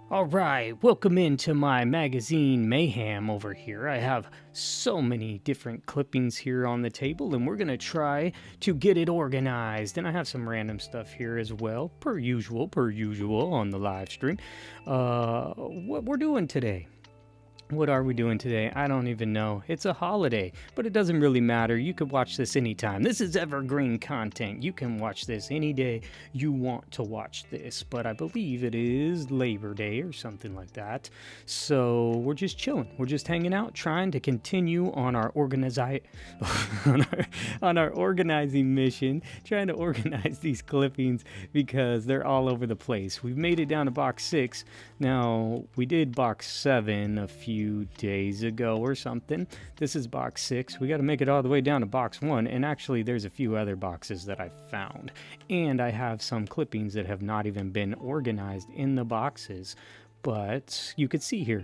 Alright, welcome into my magazine Mayhem over here. I have so many different clippings here on the table, and we're going to try to get it organized. And I have some random stuff here as well, per usual on the live stream. What we're doing today. What are we doing today? I don't even know. It's a holiday, but it doesn't really matter. You could watch this anytime. This is evergreen content. You can watch this any day you want to watch this, but I believe it is Labor Day or something like that. So we're just chilling. We're just hanging out, trying to continue on our on our organizing mission, trying to organize these clippings because they're all over the place. We've made it down to box 6. Now, we did box 7 a few days ago or something. This is box 6. We got to make it all the way down to box 1, and actually there's a few other boxes that I found, and I have some clippings that have not even been organized in the boxes, but you could see here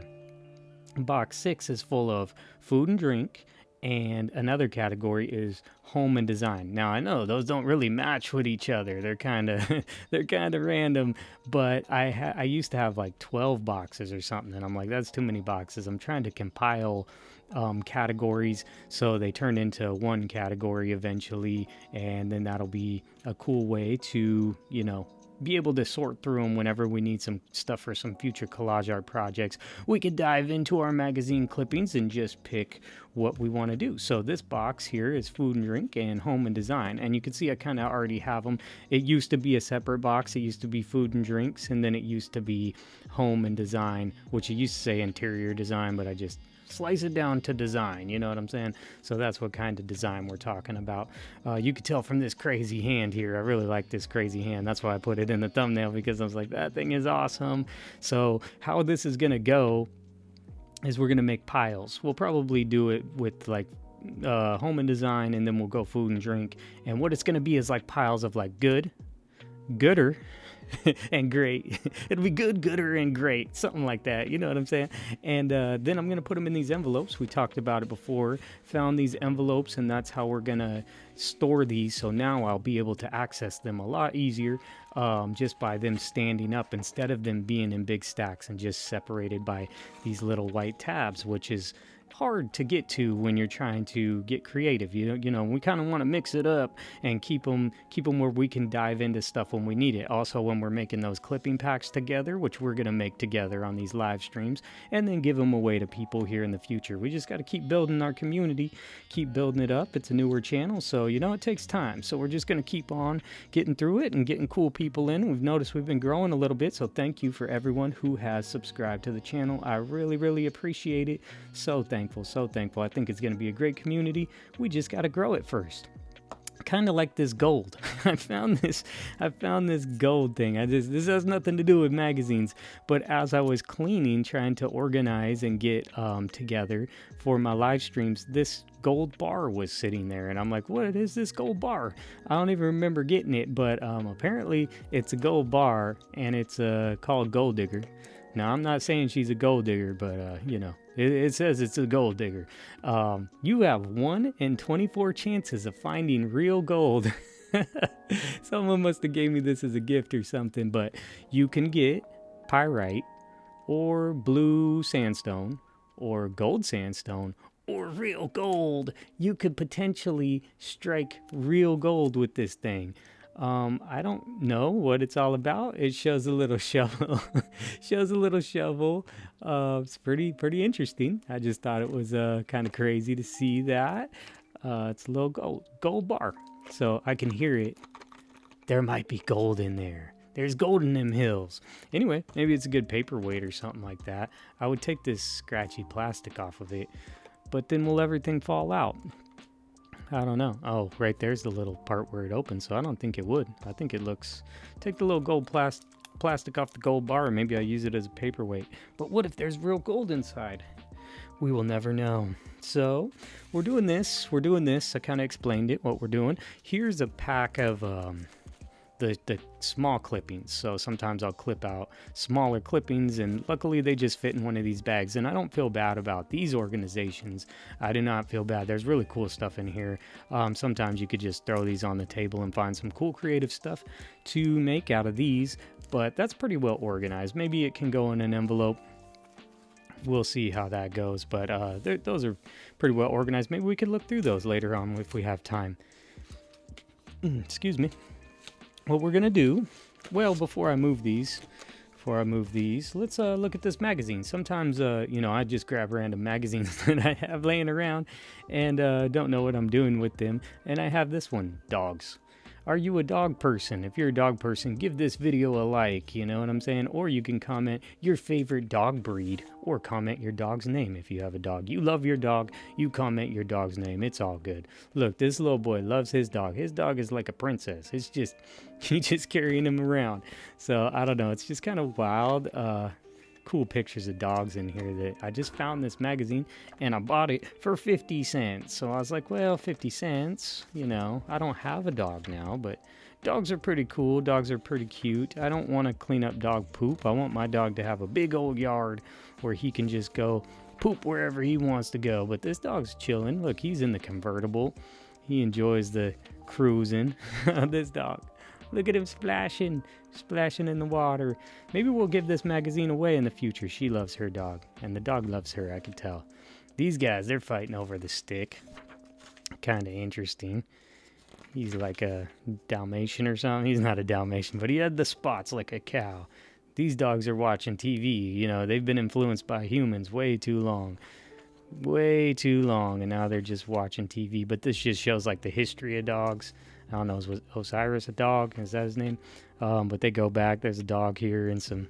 box 6 is full of food and drink, and another category is home and design. Now I know those don't really match with each other. They're kind of random, but I used to have like 12 boxes or something, and I'm like, that's too many boxes. I'm trying to compile categories so they turn into one category eventually, and then that'll be a cool way to, be able to sort through them whenever we need some stuff for some future collage art projects. We could dive into our magazine clippings and just pick what we want to do. So this box here is food and drink and home and design, and you can see I kind of already have them. It used to be a separate box. It used to be food and drinks, and then it used to be home and design, which it used to say interior design, but I just slice it down to design, you know what I'm saying? So that's what kind of design we're talking about. You could tell from this crazy hand here. I really like this crazy hand. That's why I put it in the thumbnail, because I was like, that thing is awesome. So how this is gonna go is we're gonna make piles. We'll probably do it with like home and design, and then we'll go food and drink. And what it's gonna be is like piles of like good, gooder, and great. It'll be good, gooder, and great, something like that, you know what I'm saying? And then I'm gonna put them in these envelopes. We talked about it before, found these envelopes, and that's how we're gonna store these. So now I'll be able to access them a lot easier, just by them standing up instead of them being in big stacks and just separated by these little white tabs, which is hard to get to when you're trying to get creative. You know, we kind of want to mix it up and keep them where we can dive into stuff when we need it. Also, when we're making those clipping packs together, which we're going to make together on these live streams, and then give them away to people here in the future. We just got to keep building our community, keep building it up. It's a newer channel, so it takes time. So we're just going to keep on getting through it and getting cool people in. We've noticed we've been growing a little bit, so thank you for everyone who has subscribed to the channel. I really appreciate it. So thankful. I think it's going to be a great community. We just got to grow it first. Kind of like this gold. I found this gold thing. This has nothing to do with magazines, but as I was cleaning, trying to organize and get together for my live streams, this gold bar was sitting there, and I'm like, what is this gold bar? I don't even remember getting it, but apparently it's a gold bar, and it's called Gold Digger. Now, I'm not saying she's a gold digger, but, it says it's a gold digger. You have 1 in 24 chances of finding real gold. Someone must have gave me this as a gift or something, but you can get pyrite or blue sandstone or gold sandstone or real gold. You could potentially strike real gold with this thing. I don't know what it's all about. It shows a little shovel. It's pretty interesting. I just thought it was kind of crazy to see that. It's a little gold bar, so I can hear it. There might be gold in there. There's gold in them hills. Anyway, maybe it's a good paperweight or something like that. I would take this scratchy plastic off of it, but then will everything fall out? I don't know. Oh, right there's the little part where it opens, so I don't think it would. I think it looks... Take the little gold plastic off the gold bar, and maybe I use it as a paperweight. But what if there's real gold inside? We will never know. So, we're doing this. I kind of explained it, what we're doing. Here's a pack of... the small clippings. So sometimes I'll clip out smaller clippings, and luckily they just fit in one of these bags, and I don't feel bad about these organizations. I do not feel bad. There's really cool stuff in here. Sometimes you could just throw these on the table and find some cool creative stuff to make out of these, but that's pretty well organized. Maybe it can go in an envelope. We'll see how that goes, but those are pretty well organized. Maybe we could look through those later on if we have time. Excuse me. What we're gonna do, well, before I move these, let's look at this magazine. Sometimes, you know, I just grab random magazines that I have laying around and don't know what I'm doing with them. And I have this one, dogs. Are you a dog person? If you're a dog person, give this video a like, you know what I'm saying? Or you can comment your favorite dog breed, or comment your dog's name if you have a dog. You love your dog, you comment your dog's name. It's all good. Look, this little boy loves his dog. His dog is like a princess. It's just, he's just carrying him around. So, I don't know. It's just kind of wild. Cool pictures of dogs in here that I just found this magazine and I bought it for 50 cents. So I was like, well, 50 cents, you know, I don't have a dog now, but dogs are pretty cool. Dogs are pretty cute. I don't want to clean up dog poop. I want my dog to have a big old yard where he can just go poop wherever he wants to go. But this dog's chilling. Look, he's in the convertible. He enjoys the cruising. This dog. Look at him splashing in the water. Maybe we'll give this magazine away in the future. She loves her dog, and the dog loves her, I can tell. These guys, they're fighting over the stick. Kind of interesting. He's like a Dalmatian or something. He's not a Dalmatian, but he had the spots like a cow. These dogs are watching TV. You know, they've been influenced by humans way too long. Way too long, and now they're just watching TV. But this just shows like the history of dogs. I don't know, was Osiris a dog? Is that his name? But they go back. There's a dog here and some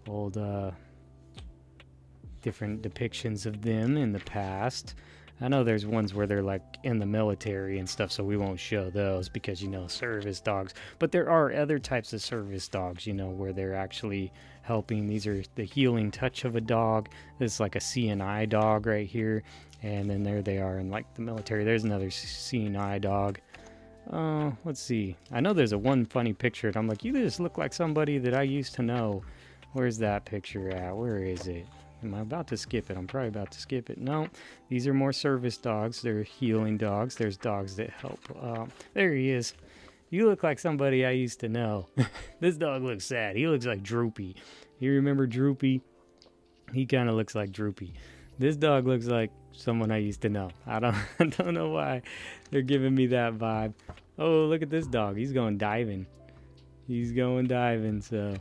old different depictions of them in the past. I know there's ones where they're like in the military and stuff, so we won't show those because, you know, service dogs. But there are other types of service dogs, you know, where they're actually helping. These are the healing touch of a dog. This is like a CNI dog right here. And then there they are in like the military. There's another CNI dog. Let's see. I know there's a one funny picture, and I'm like, you just look like somebody that I used to know. Where's that picture at? Where is it? Am I about to skip it? I'm probably about to skip it. No, these are more service dogs. They're healing dogs. There's dogs that help. There he is. You look like somebody I used to know. This dog looks sad. He looks like Droopy. You remember Droopy? He kind of looks like Droopy. This dog looks like someone I used to know. I don't know why they're giving me that vibe. Oh, look at this dog. He's going diving. He's going diving. So,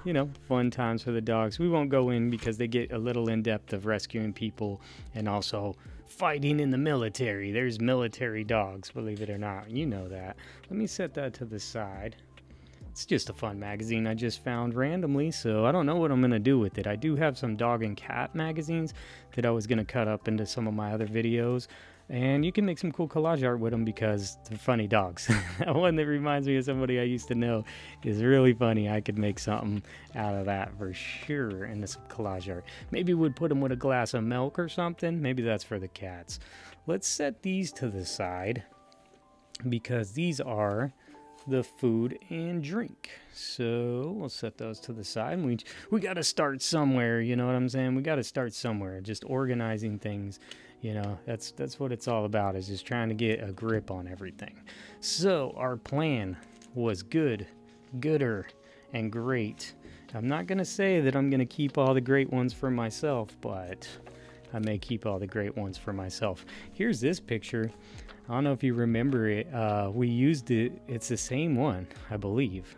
you know, fun times for the dogs. We won't go in because they get a little in depth of rescuing people and also fighting in the military. There's military dogs, believe it or not. You know that. Let me set that to the side. It's just a fun magazine I just found randomly, so I don't know what I'm going to do with it. I do have some dog and cat magazines that I was going to cut up into some of my other videos, and you can make some cool collage art with them because they're funny dogs. That one that reminds me of somebody I used to know is really funny. I could make something out of that for sure into some collage art. Maybe we'd put them with a glass of milk or something. Maybe that's for the cats. Let's set these to the side because these are the food and drink. So we'll set those to the side. We got to start somewhere, you know what I'm saying? We got to start somewhere. Just organizing things, you know, that's what it's all about, is just trying to get a grip on everything. So our plan was good, gooder, and great. I'm not going to say that I'm going to keep all the great ones for myself, but I may keep all the great ones for myself. Here's this picture. I don't know if you remember it. We used it. It's the same one, I believe.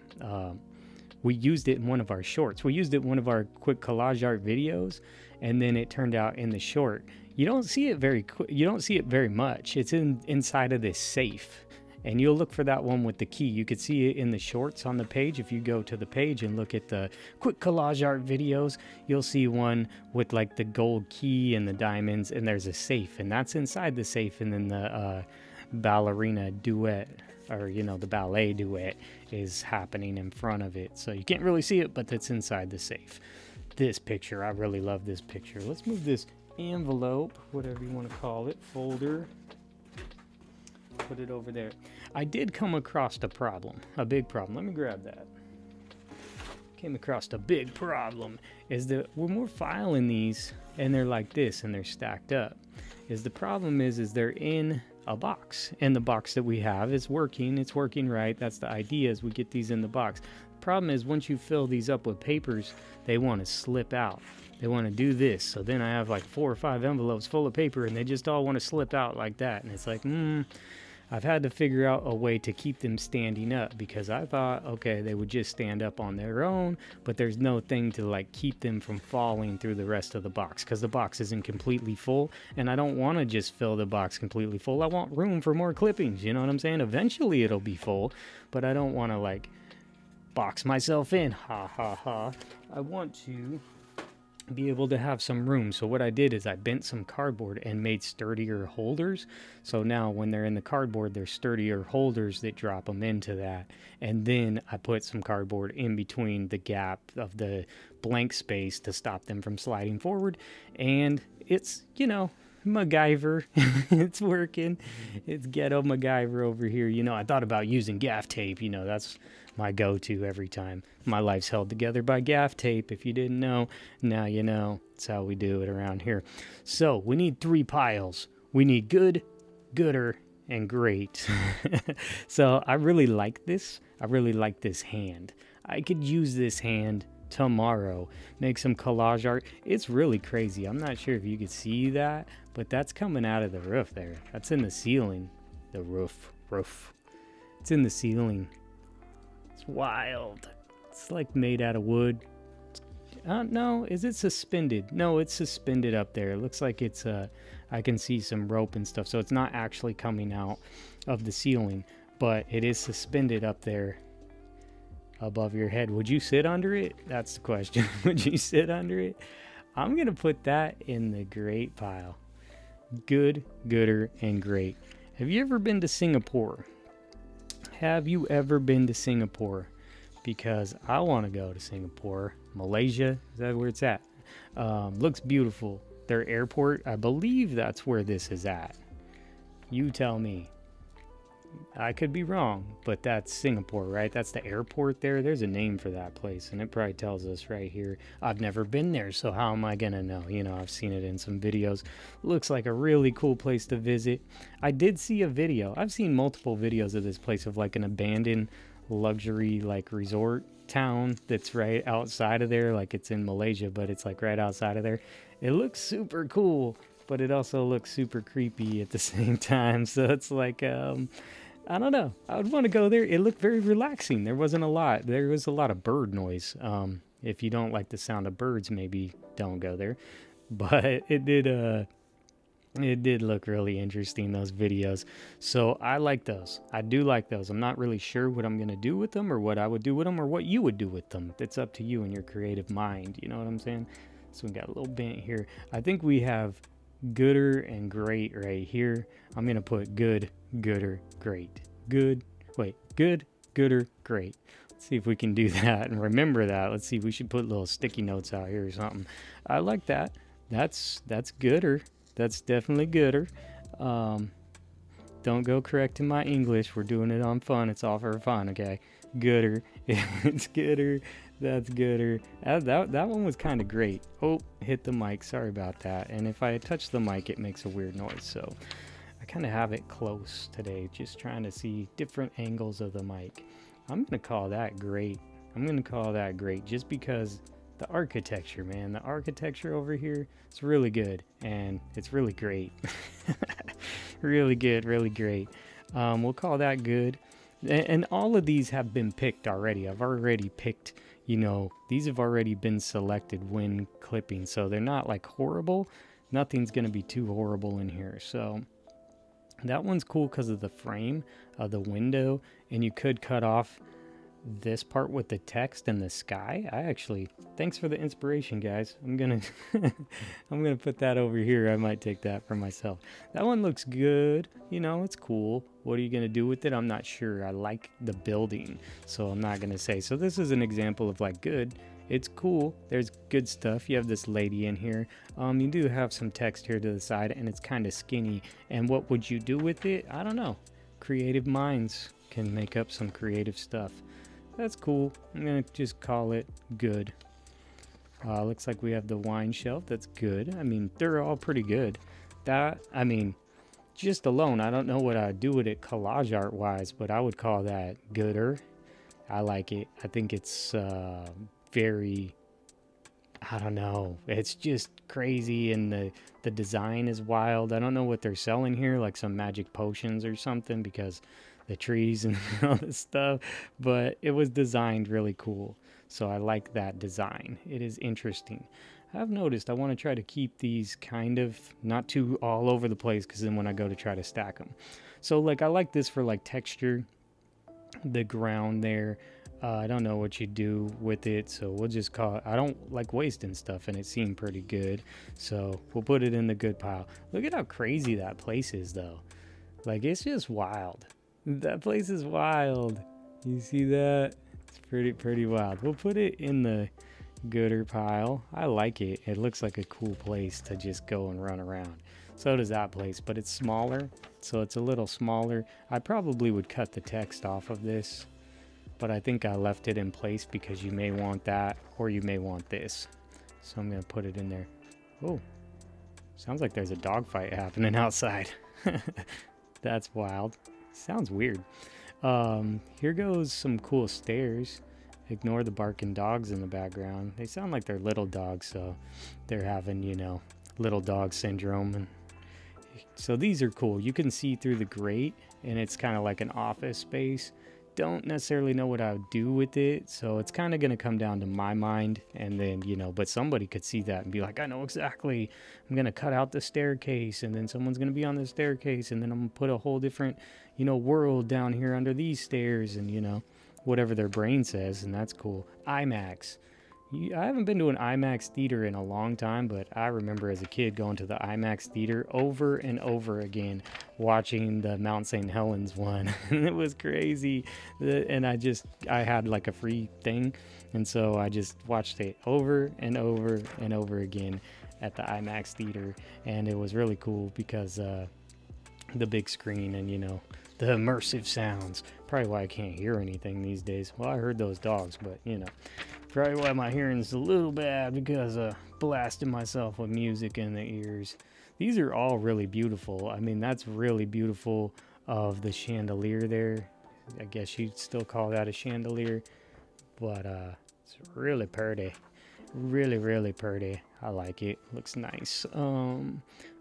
We used it in one of our shorts. We used it in one of our quick collage art videos, and then it turned out in the short. You don't see it very much. It's inside of this safe, and you'll look for that one with the key. You could see it in the shorts on the page. If you go to the page and look at the quick collage art videos, you'll see one with like the gold key and the diamonds, and there's a safe, and that's inside the safe. And then the ballerina duet, or, you know, the ballet duet is happening in front of it. So you can't really see it, but it's inside the safe. This picture, I really love this picture. Let's move this envelope, whatever you want to call it, folder. Put it over there. I did come across a problem, a big problem. Let me grab that. Came across a big problem is that when we're filing these and they're like this and they're stacked up, is the problem is they're in a box, and the box that we have is working. It's working right. That's the idea, is we get these in the box. Problem is, once you fill these up with papers, they want to slip out. They want to do this. So then I have like 4 or 5 envelopes full of paper, and they just all want to slip out like that. And it's like, I've had to figure out a way to keep them standing up, because I thought, okay, they would just stand up on their own, but there's no thing to like keep them from falling through the rest of the box, because the box isn't completely full, and I don't want to just fill the box completely full. I want room for more clippings, you know what I'm saying? Eventually it'll be full, but I don't want to like box myself in. Ha ha ha. I want to be able to have some room. So what I did is I bent some cardboard and made sturdier holders. So now when they're in the cardboard, there's sturdier holders that drop them into that. And then I put some cardboard in between the gap of the blank space to stop them from sliding forward. And it's, you know, MacGyver. It's working. It's ghetto MacGyver over here. You know, I thought about using gaff tape. You know, that's my go-to every time. My life's held together by gaff tape. If you didn't know, now you know. That's how we do it around here. So we need 3 piles. We need good, gooder, and great. So I really like this. I really like this hand. I could use this hand tomorrow, make some collage art. It's really crazy. I'm not sure if you could see that, but that's coming out of the roof there. That's in the ceiling. The roof. It's in the ceiling. It's wild. It's like made out of wood. No, is it suspended? No, it's suspended up there. It looks like it's I can see some rope and stuff, so it's not actually coming out of the ceiling, but it is suspended up there above your head. Would you sit under it? That's the question. Would you sit under it? I'm gonna put that in the great pile. Good, gooder, and great. Have you ever been to Singapore? Have you ever been to Singapore? Because I want to go to Singapore. Malaysia, is that where it's at? Looks beautiful. Their airport, I believe that's where this is at. You tell me. I could be wrong, but that's Singapore, right? That's the airport there. There's a name for that place, and it probably tells us right here. I've never been there, so how am I gonna know? You know, I've seen it in some videos. Looks like a really cool place to visit. I did see a video. I've seen multiple videos of this place, of like an abandoned luxury like resort town that's right outside of there. Like it's in Malaysia, but it's like right outside of there. It looks super cool, but it also looks super creepy at the same time. So it's like, I don't know. I would want to go there. It looked very relaxing. There wasn't a lot. There was a lot of bird noise. If you don't like the sound of birds, maybe don't go there. But it did look really interesting, those videos. So I like those. I do like those. I'm not really sure what I'm going to do with them, or what I would do with them, or what you would do with them. It's up to you and your creative mind. You know what I'm saying? So we got a little bent here. I think we have gooder and great right here. I'm going to put good, gooder, great. Good, gooder, great. Let's see if we can do that and remember that. Let's see. We should put little sticky notes out here or something. I like that. That's gooder. That's definitely gooder. Don't go correcting my English. We're doing it on fun. It's all for fun, okay? Gooder. It's gooder. That's gooder. That one was kind of great. Oh, hit the mic. Sorry about that. And if I touch the mic, it makes a weird noise. So I kind of have it close today, just trying to see different angles of the mic. I'm going to call that great. I'm going to call that great just because the architecture, man. The architecture over here, it's really good. And it's really great. Really good, really great. We'll call that good. And all of these have been picked already. I've already picked, you know, these have already been selected when clipping. So they're not like horrible. Nothing's going to be too horrible in here. So that one's cool because of the frame of the window. And you could cut off this part with the text and the sky. Thanks for the inspiration, guys. I'm gonna put that over here. I might take that for myself. That one looks good. You know, it's cool. What are you gonna do with it? I'm not sure. I like the building, so I'm not gonna say. So this is an example of like good. It's cool. There's good stuff. You have this lady in here. You do have some text here to the side, and it's kind of skinny. And what would you do with it? I don't know. Creative minds can make up some creative stuff. That's cool. I'm going to just call it good. Looks like we have the wine shelf. That's good. I mean, they're all pretty good. Just alone, I don't know what I'd do with it collage art wise, but I would call that gooder. I like it. I think it's very, I don't know. It's just crazy, and the design is wild. I don't know what they're selling here, like some magic potions or something, because the trees and all this stuff. But it was designed really cool, so I like that design. It is interesting. I've noticed I want to try to keep these kind of not too all over the place, because then when I go to try to stack them, so like I like this for like texture. The ground there, I don't know what you do with it, so we'll just call it, I don't like wasting stuff, and it seemed pretty good, so we'll put it in the good pile. Look at how crazy that place is though. Like, it's just wild. That place is wild. You see that? It's pretty wild. We'll put it in the gooder pile. I like it. It looks like a cool place to just go and run around. So does that place, but it's smaller, so it's a little smaller. I probably would cut the text off of this, but I think I left it in place because you may want that, or you may want this. So I'm gonna put it in there. Oh, sounds like there's a dogfight happening outside. That's wild. Sounds weird. Here goes some cool stairs. Ignore the barking dogs in the background. They sound like they're little dogs, so they're having, you know, little dog syndrome. And so these are cool. You can see through the grate, and it's kind of like an office space. Don't necessarily know what I would do with it, so it's kind of going to come down to my mind, and then, you know, but somebody could see that and be like, I know exactly. I'm going to cut out the staircase, and then someone's going to be on the staircase, and then I'm going to put a whole different, you know, world down here under these stairs, and, you know, whatever their brain says, and that's cool. IMAX. I haven't been to an IMAX theater in a long time, but I remember as a kid going to the IMAX theater over and over again, watching the Mount St. Helens one. It was crazy. And I had like a free thing, and so I just watched it over and over and over again at the IMAX theater, and it was really cool because the big screen and, you know, the immersive sounds. Probably why I can't hear anything these days. Well, I heard those dogs, but, you know, probably why my hearing's a little bad, because blasting myself with music in the ears. These are all really beautiful. I mean, that's really beautiful of the chandelier there. I guess you'd still call that a chandelier, but it's really pretty. Really pretty. I like it. Looks nice.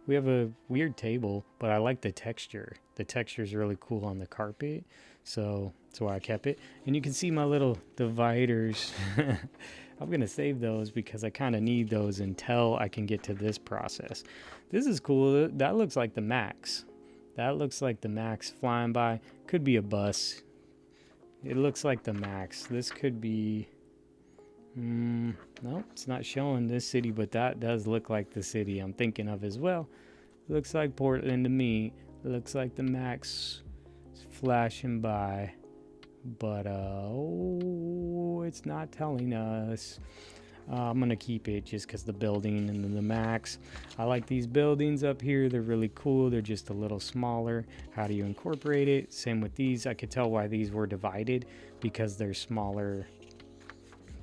We have a weird table, but I like the texture. The texture is really cool on the carpet, so that's why I kept it. And you can see my little dividers. I'm going to save those because I kind of need those until I can get to this process. This is cool. That looks like the Max. That looks like the Max flying by. Could be a bus. It looks like the Max. This could be... no, it's not showing this city, but that does look like the city I'm thinking of as well. Looks like Portland to me. It looks like the Max is flashing by, but oh, it's not telling us. I'm gonna keep it just because the building and then the Max. I like these buildings up here. They're really cool. They're just a little smaller. How do you incorporate it? Same with these. I could tell why these were divided, because they're smaller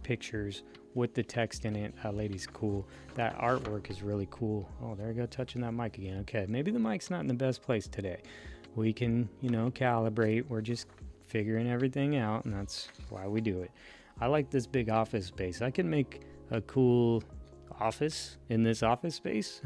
pictures with the text in it. That lady's cool. That artwork is really cool. Oh, there I go, touching that mic again. Okay, maybe the mic's not in the best place today. We can, you know, calibrate. We're just figuring everything out, and that's why we do it. I like this big office space. I can make a cool office in this office space.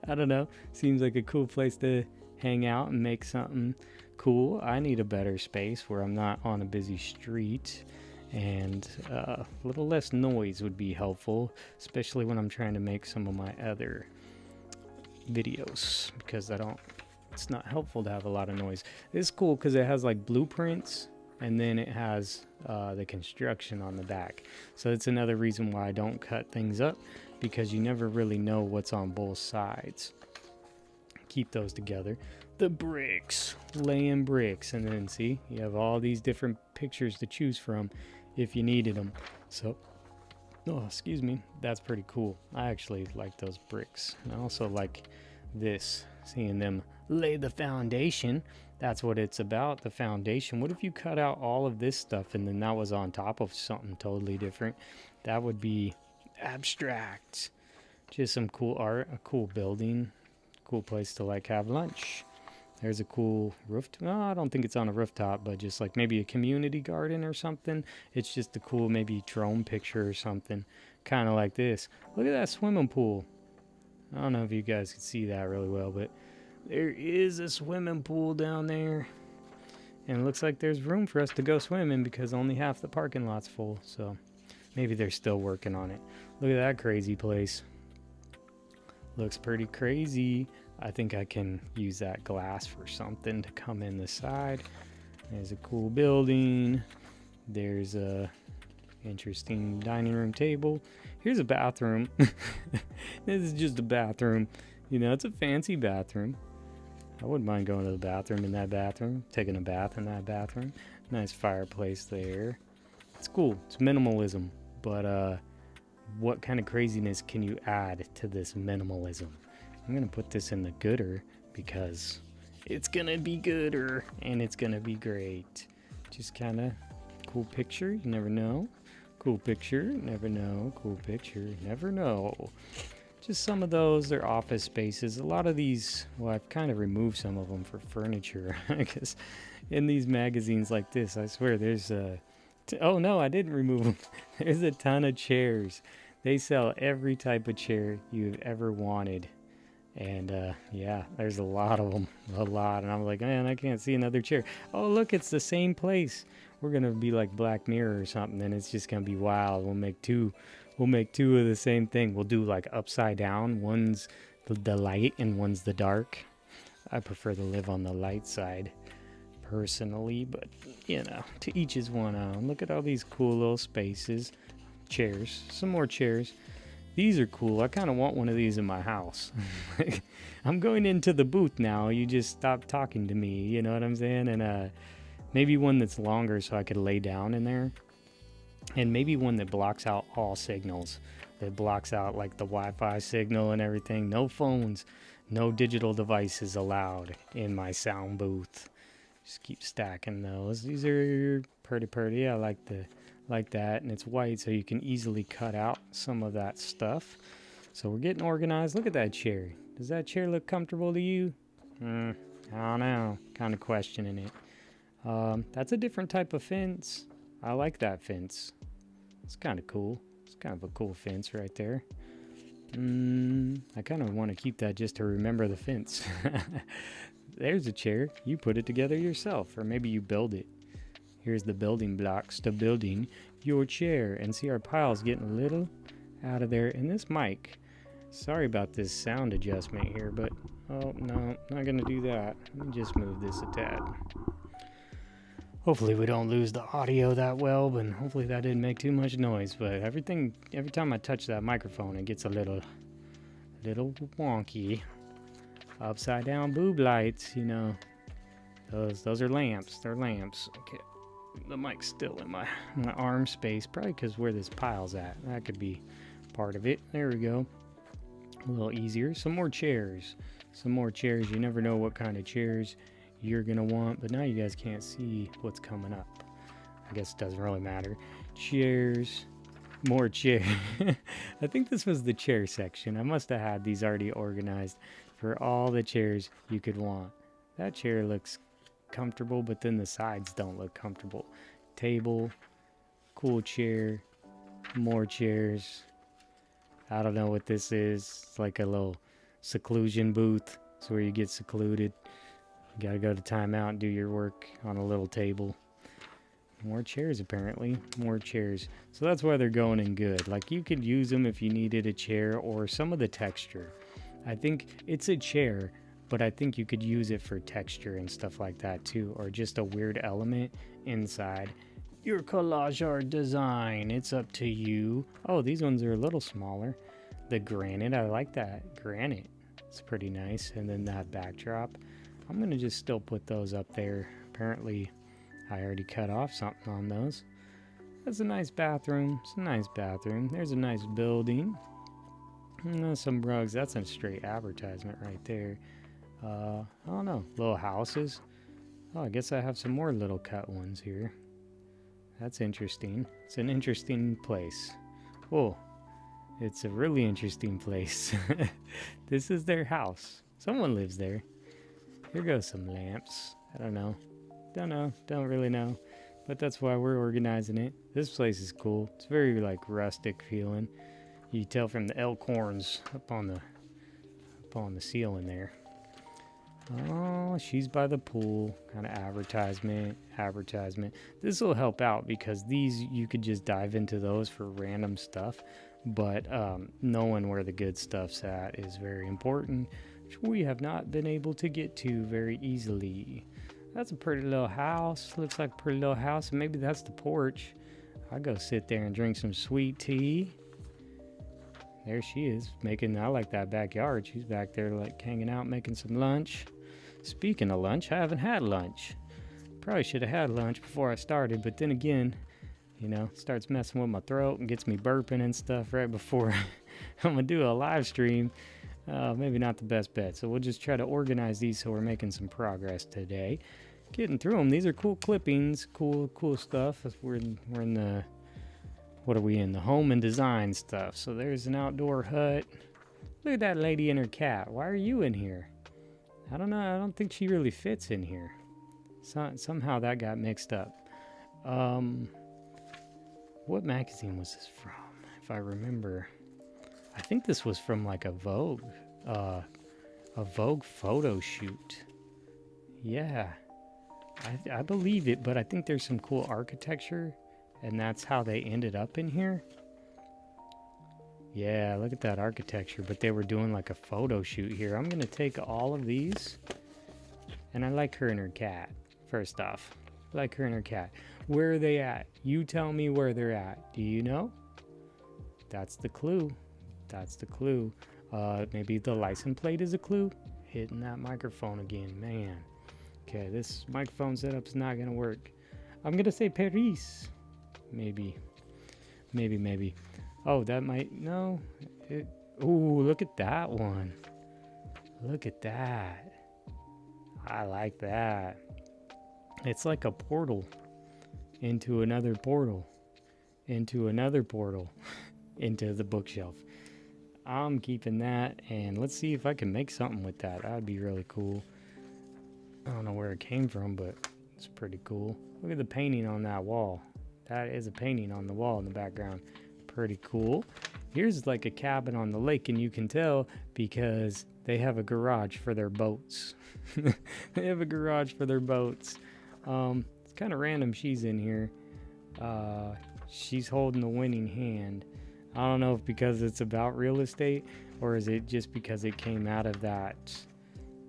I don't know. Seems like a cool place to hang out and make something cool. I need a better space where I'm not on a busy street. And a little less noise would be helpful, especially when I'm trying to make some of my other videos, because it's not helpful to have a lot of noise. It's cool because it has like blueprints, and then it has the construction on the back. So it's another reason why I don't cut things up, because you never really know what's on both sides. Keep those together. The bricks, laying bricks, and then see, you have all these different pictures to choose from if you needed them. So, oh, excuse me, that's pretty cool. I actually like those bricks. And I also like this, seeing them lay the foundation. That's what it's about, the foundation. What if you cut out all of this stuff and then that was on top of something totally different? That would be abstract. Just some cool art, a cool building, cool place to like have lunch. There's a cool roof. No, I don't think it's on a rooftop, but just like maybe a community garden or something. It's just a cool maybe drone picture or something. Kind of like this. Look at that swimming pool. I don't know if you guys can see that really well, but there is a swimming pool down there. And it looks like there's room for us to go swimming because only half the parking lot's full. So maybe they're still working on it. Look at that crazy place. Looks pretty crazy. I think I can use that glass for something to come in the side. There's a cool building. There's a interesting dining room table. Here's a bathroom. This is just a bathroom. You know, it's a fancy bathroom. I wouldn't mind going to the bathroom in that bathroom, taking a bath in that bathroom. Nice fireplace there. It's cool. It's minimalism. But what kind of craziness can you add to this minimalism? I'm going to put this in the gooder because it's going to be gooder and it's going to be great. Just kind of cool picture. You never know. Cool picture. Never know. Cool picture. Never know. Just some of those, they're office spaces. A lot of these, well, I've kind of removed some of them for furniture. Because in these magazines like this, I swear there's oh no, I didn't remove them. There's a ton of chairs. They sell every type of chair you've ever wanted. And yeah, there's a lot of them. A lot. And I'm like, man, I can't see another chair. Oh, look, it's the same place. We're going to be like Black Mirror or something. And it's just going to be wild. We'll make two of the same thing. We'll do like upside down. One's the light and one's the dark. I prefer to live on the light side personally, but you know, to each his one own. Look at all these cool little spaces. Chairs. Some more chairs. These are cool. I kind of want one of these in my house. I'm going into the booth now. You just stop talking to me. You know what I'm saying? And maybe one that's longer so I could lay down in there. And maybe one that blocks out all signals. That blocks out like the Wi-Fi signal and everything. No phones, no digital devices allowed in my sound booth. Just keep stacking those. These are pretty. I like that, and it's white so you can easily cut out some of that stuff. So we're getting organized. Look at that chair. Does that chair look comfortable to you? I don't know. Kind of questioning it. That's a different type of fence. I like that fence. It's kind of cool. It's kind of a cool fence right there. I kind of want to keep that just to remember the fence. There's a chair. You put it together yourself, or maybe you build it. Here's the building blocks to building your chair. And see, our pile's getting a little out of there. And this mic, sorry about this sound adjustment here, but oh no, not gonna do that. Let me just move this a tad. Hopefully we don't lose the audio that well, but hopefully that didn't make too much noise. But every time I touch that microphone, it gets a little wonky. Upside down boob lights, you know. Those are lamps. They're lamps. Okay. The mic's still in my arm space, probably because where this pile's at. That could be part of it. There we go. A little easier. Some more chairs. You never know what kind of chairs you're gonna want, but now you guys can't see what's coming up. I guess it doesn't really matter. Chairs. More chairs. I think this was the chair section. I must have had these already organized for all the chairs you could want. That chair looks comfortable, but then the sides don't look comfortable. Table, cool chair, more chairs. I don't know what this is. It's like a little seclusion booth. It's where you get secluded. You gotta go to timeout and do your work on a little table. More chairs, apparently. More chairs. So that's why they're going in good. Like, you could use them if you needed a chair or some of the texture. I think it's a chair, but I think you could use it for texture and stuff like that too, or just a weird element inside your collage art design. It's up to you. Oh, these ones are a little smaller. The granite, I like that. Granite, it's pretty nice. And then that backdrop, I'm gonna just still put those up there. Apparently I already cut off something on those. That's a nice bathroom. It's a nice bathroom. There's a nice building. Some rugs. That's a straight advertisement right there. I don't know. Little houses. Oh, I guess I have some more little cut ones here. That's interesting. It's an interesting place. Oh, it's a really interesting place. This is their house. Someone lives there. Here goes some lamps. I don't know. Don't really know. But that's why we're organizing it. This place is cool. It's very like rustic feeling. You can tell from the elk horns up on the ceiling there. Oh, she's by the pool. Kind of advertisement. This will help out because these, you could just dive into those for random stuff. But knowing where the good stuff's at is very important, which we have not been able to get to very easily. That's a pretty little house. Looks like a pretty little house, and maybe that's the porch. I'll go sit there and drink some sweet tea. There she is, I like that backyard. She's back there like hanging out, making some lunch. Speaking of lunch, I haven't had lunch. Probably should have had lunch before I started, but then again, you know, starts messing with my throat and gets me burping and stuff right before I'm gonna do a live stream. Maybe not the best bet, so we'll just try to organize these so we're making some progress today. Getting through them. These are cool clippings, cool stuff. We're in the, what are we in? The home and design stuff. So there's an outdoor hut. Look at that lady and her cat. Why are you in here? I don't know. I don't think she really fits in here. Somehow that got mixed up. What magazine was this from? If I remember. I think this was from like a Vogue photo shoot. Yeah, I believe it, but I think there's some cool architecture, and that's how they ended up in here. Yeah, look at that architecture, but they were doing like a photo shoot here. I'm gonna take all of these, and I like her and her cat. First off, I like her and her cat. Where are they at? You tell me where they're at. Do you know? That's the clue. That's the clue. Maybe the license plate is a clue. Hitting that microphone again, man. Okay, this microphone setup's not gonna work. I'm gonna say Paris. Maybe. Oh, that might, no. Ooh, look at that one. Look at that. I like that. It's like a portal into another portal, into another portal, into the bookshelf. I'm keeping that, and let's see if I can make something with that. That'd be really cool. I don't know where it came from, but it's pretty cool. Look at the painting on that wall. That is a painting on the wall in the background. Pretty cool. Here's like a cabin on the lake, and you can tell because they have a garage for their boats. They have a garage for their boats. It's kind of random she's in here. She's holding the winning hand. I don't know if because it's about real estate, or is it just because it came out of that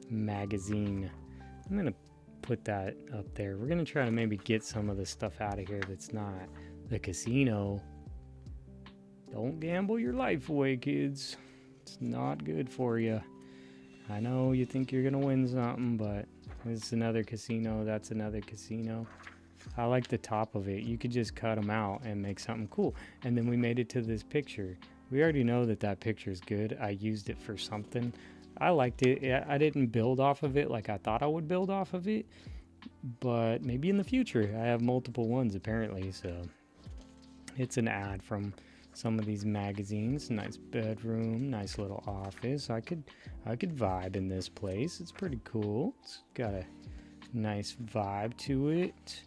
magazine. I'm gonna put that up there. We're gonna try to maybe get some of the stuff out of here that's not the casino. Don't gamble your life away, kids. It's not good for you. I know you think you're gonna win something, but it's another casino. That's another casino. I like the top of it. You could just cut them out and make something cool. And then we made it to this picture. We already know that that picture is good. I used it for something. I liked it. I didn't build off of it like I thought I would build off of it. But maybe in the future. I have multiple ones apparently. So it's an ad from some of these magazines. Nice bedroom. Nice little office. I could vibe in this place. It's pretty cool. It's got a nice vibe to it.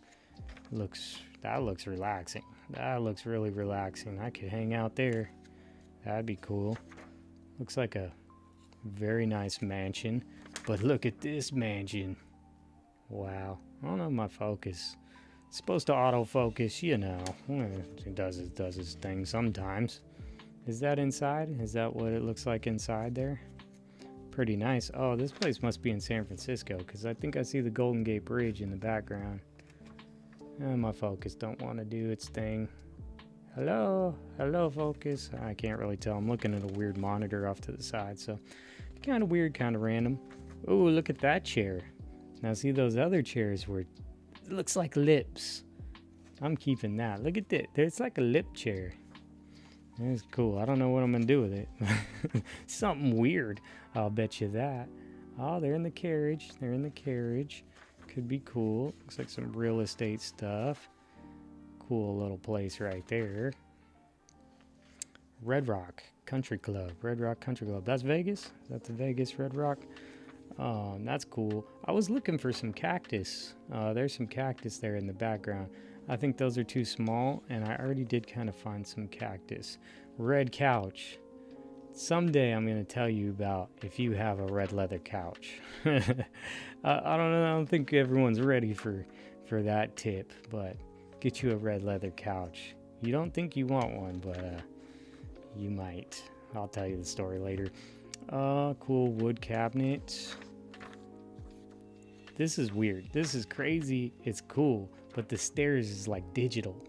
That looks relaxing. That looks really relaxing. I could hang out there. That'd be cool. Looks like a very nice mansion. But look at this mansion. Wow. I don't know my focus. It's supposed to autofocus, you know. It does its thing sometimes. Is that inside? Is that what it looks like inside there? Pretty nice. Oh, this place must be in San Francisco because I think I see the Golden Gate Bridge in the background. My focus don't want to do its thing. Hello focus. I can't really tell. I'm looking at a weird monitor off to the side, so kind of weird, kind of random. Oh, look at that chair. Now see those other chairs where it looks like lips. I'm keeping that. Look at that. It's like a lip chair. That's cool. I don't know what I'm gonna do with it. Something weird. I'll bet you that. Oh, they're in the carriage. Could be cool. Looks like some real estate stuff. Cool little place right there. Red Rock Country Club. That's Vegas? Is that the Vegas Red Rock? That's cool. I was looking for some cactus. There's some cactus there in the background. I think those are too small, and I already did kind of find some cactus. Red couch. Someday I'm going to tell you about if you have a red leather couch. I don't know. I don't think everyone's ready for that tip, but get you a red leather couch. You don't think you want one, but you might. I'll tell you the story later. Cool wood cabinet. This is weird. This is crazy. It's cool, but the stairs is like digital.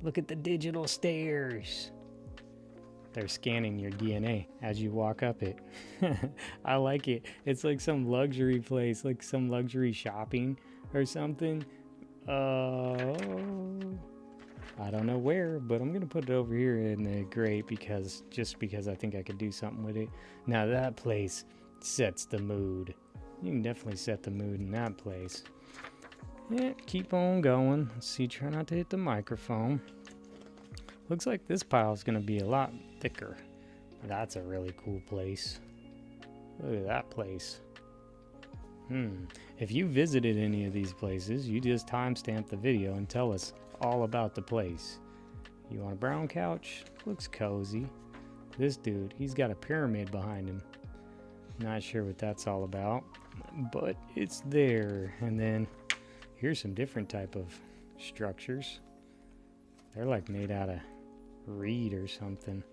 Look at the digital stairs. They're scanning your DNA as you walk up it. I like it. It's like some luxury place, like some luxury shopping or something. I don't know where, but I'm gonna put it over here in the grate because I think I could do something with it. Now that place sets the mood. You can definitely set the mood in that place. Yeah, keep on going. Let's see, try not to hit the microphone. Looks like this pile is gonna be a lot thicker. That's a really cool place. Look at that place. If you visited any of these places, you just timestamp the video and tell us all about the place. You want a brown couch? Looks cozy. This dude, he's got a pyramid behind him. Not sure what that's all about, but it's there. And then here's some different type of structures. They're like made out of reed or something.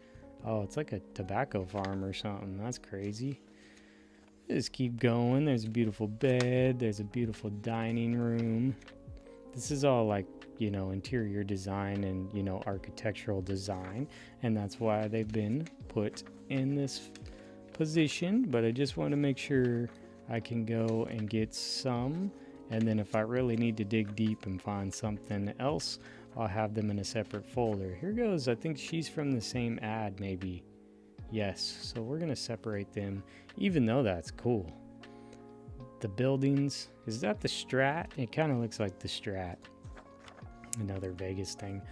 Oh, it's like a tobacco farm or something. That's crazy. Just keep going. There's a beautiful bed. There's a beautiful dining room. This is all like, you know, interior design and, you know, architectural design. And that's why they've been put in this position. But I just want to make sure I can go and get some. And then if I really need to dig deep and find something else, I'll have them in a separate folder. Here goes. I think she's from the same ad, maybe. Yes. So we're going to separate them, even though that's cool. The buildings. Is that the Strat? It kind of looks like the Strat. Another Vegas thing.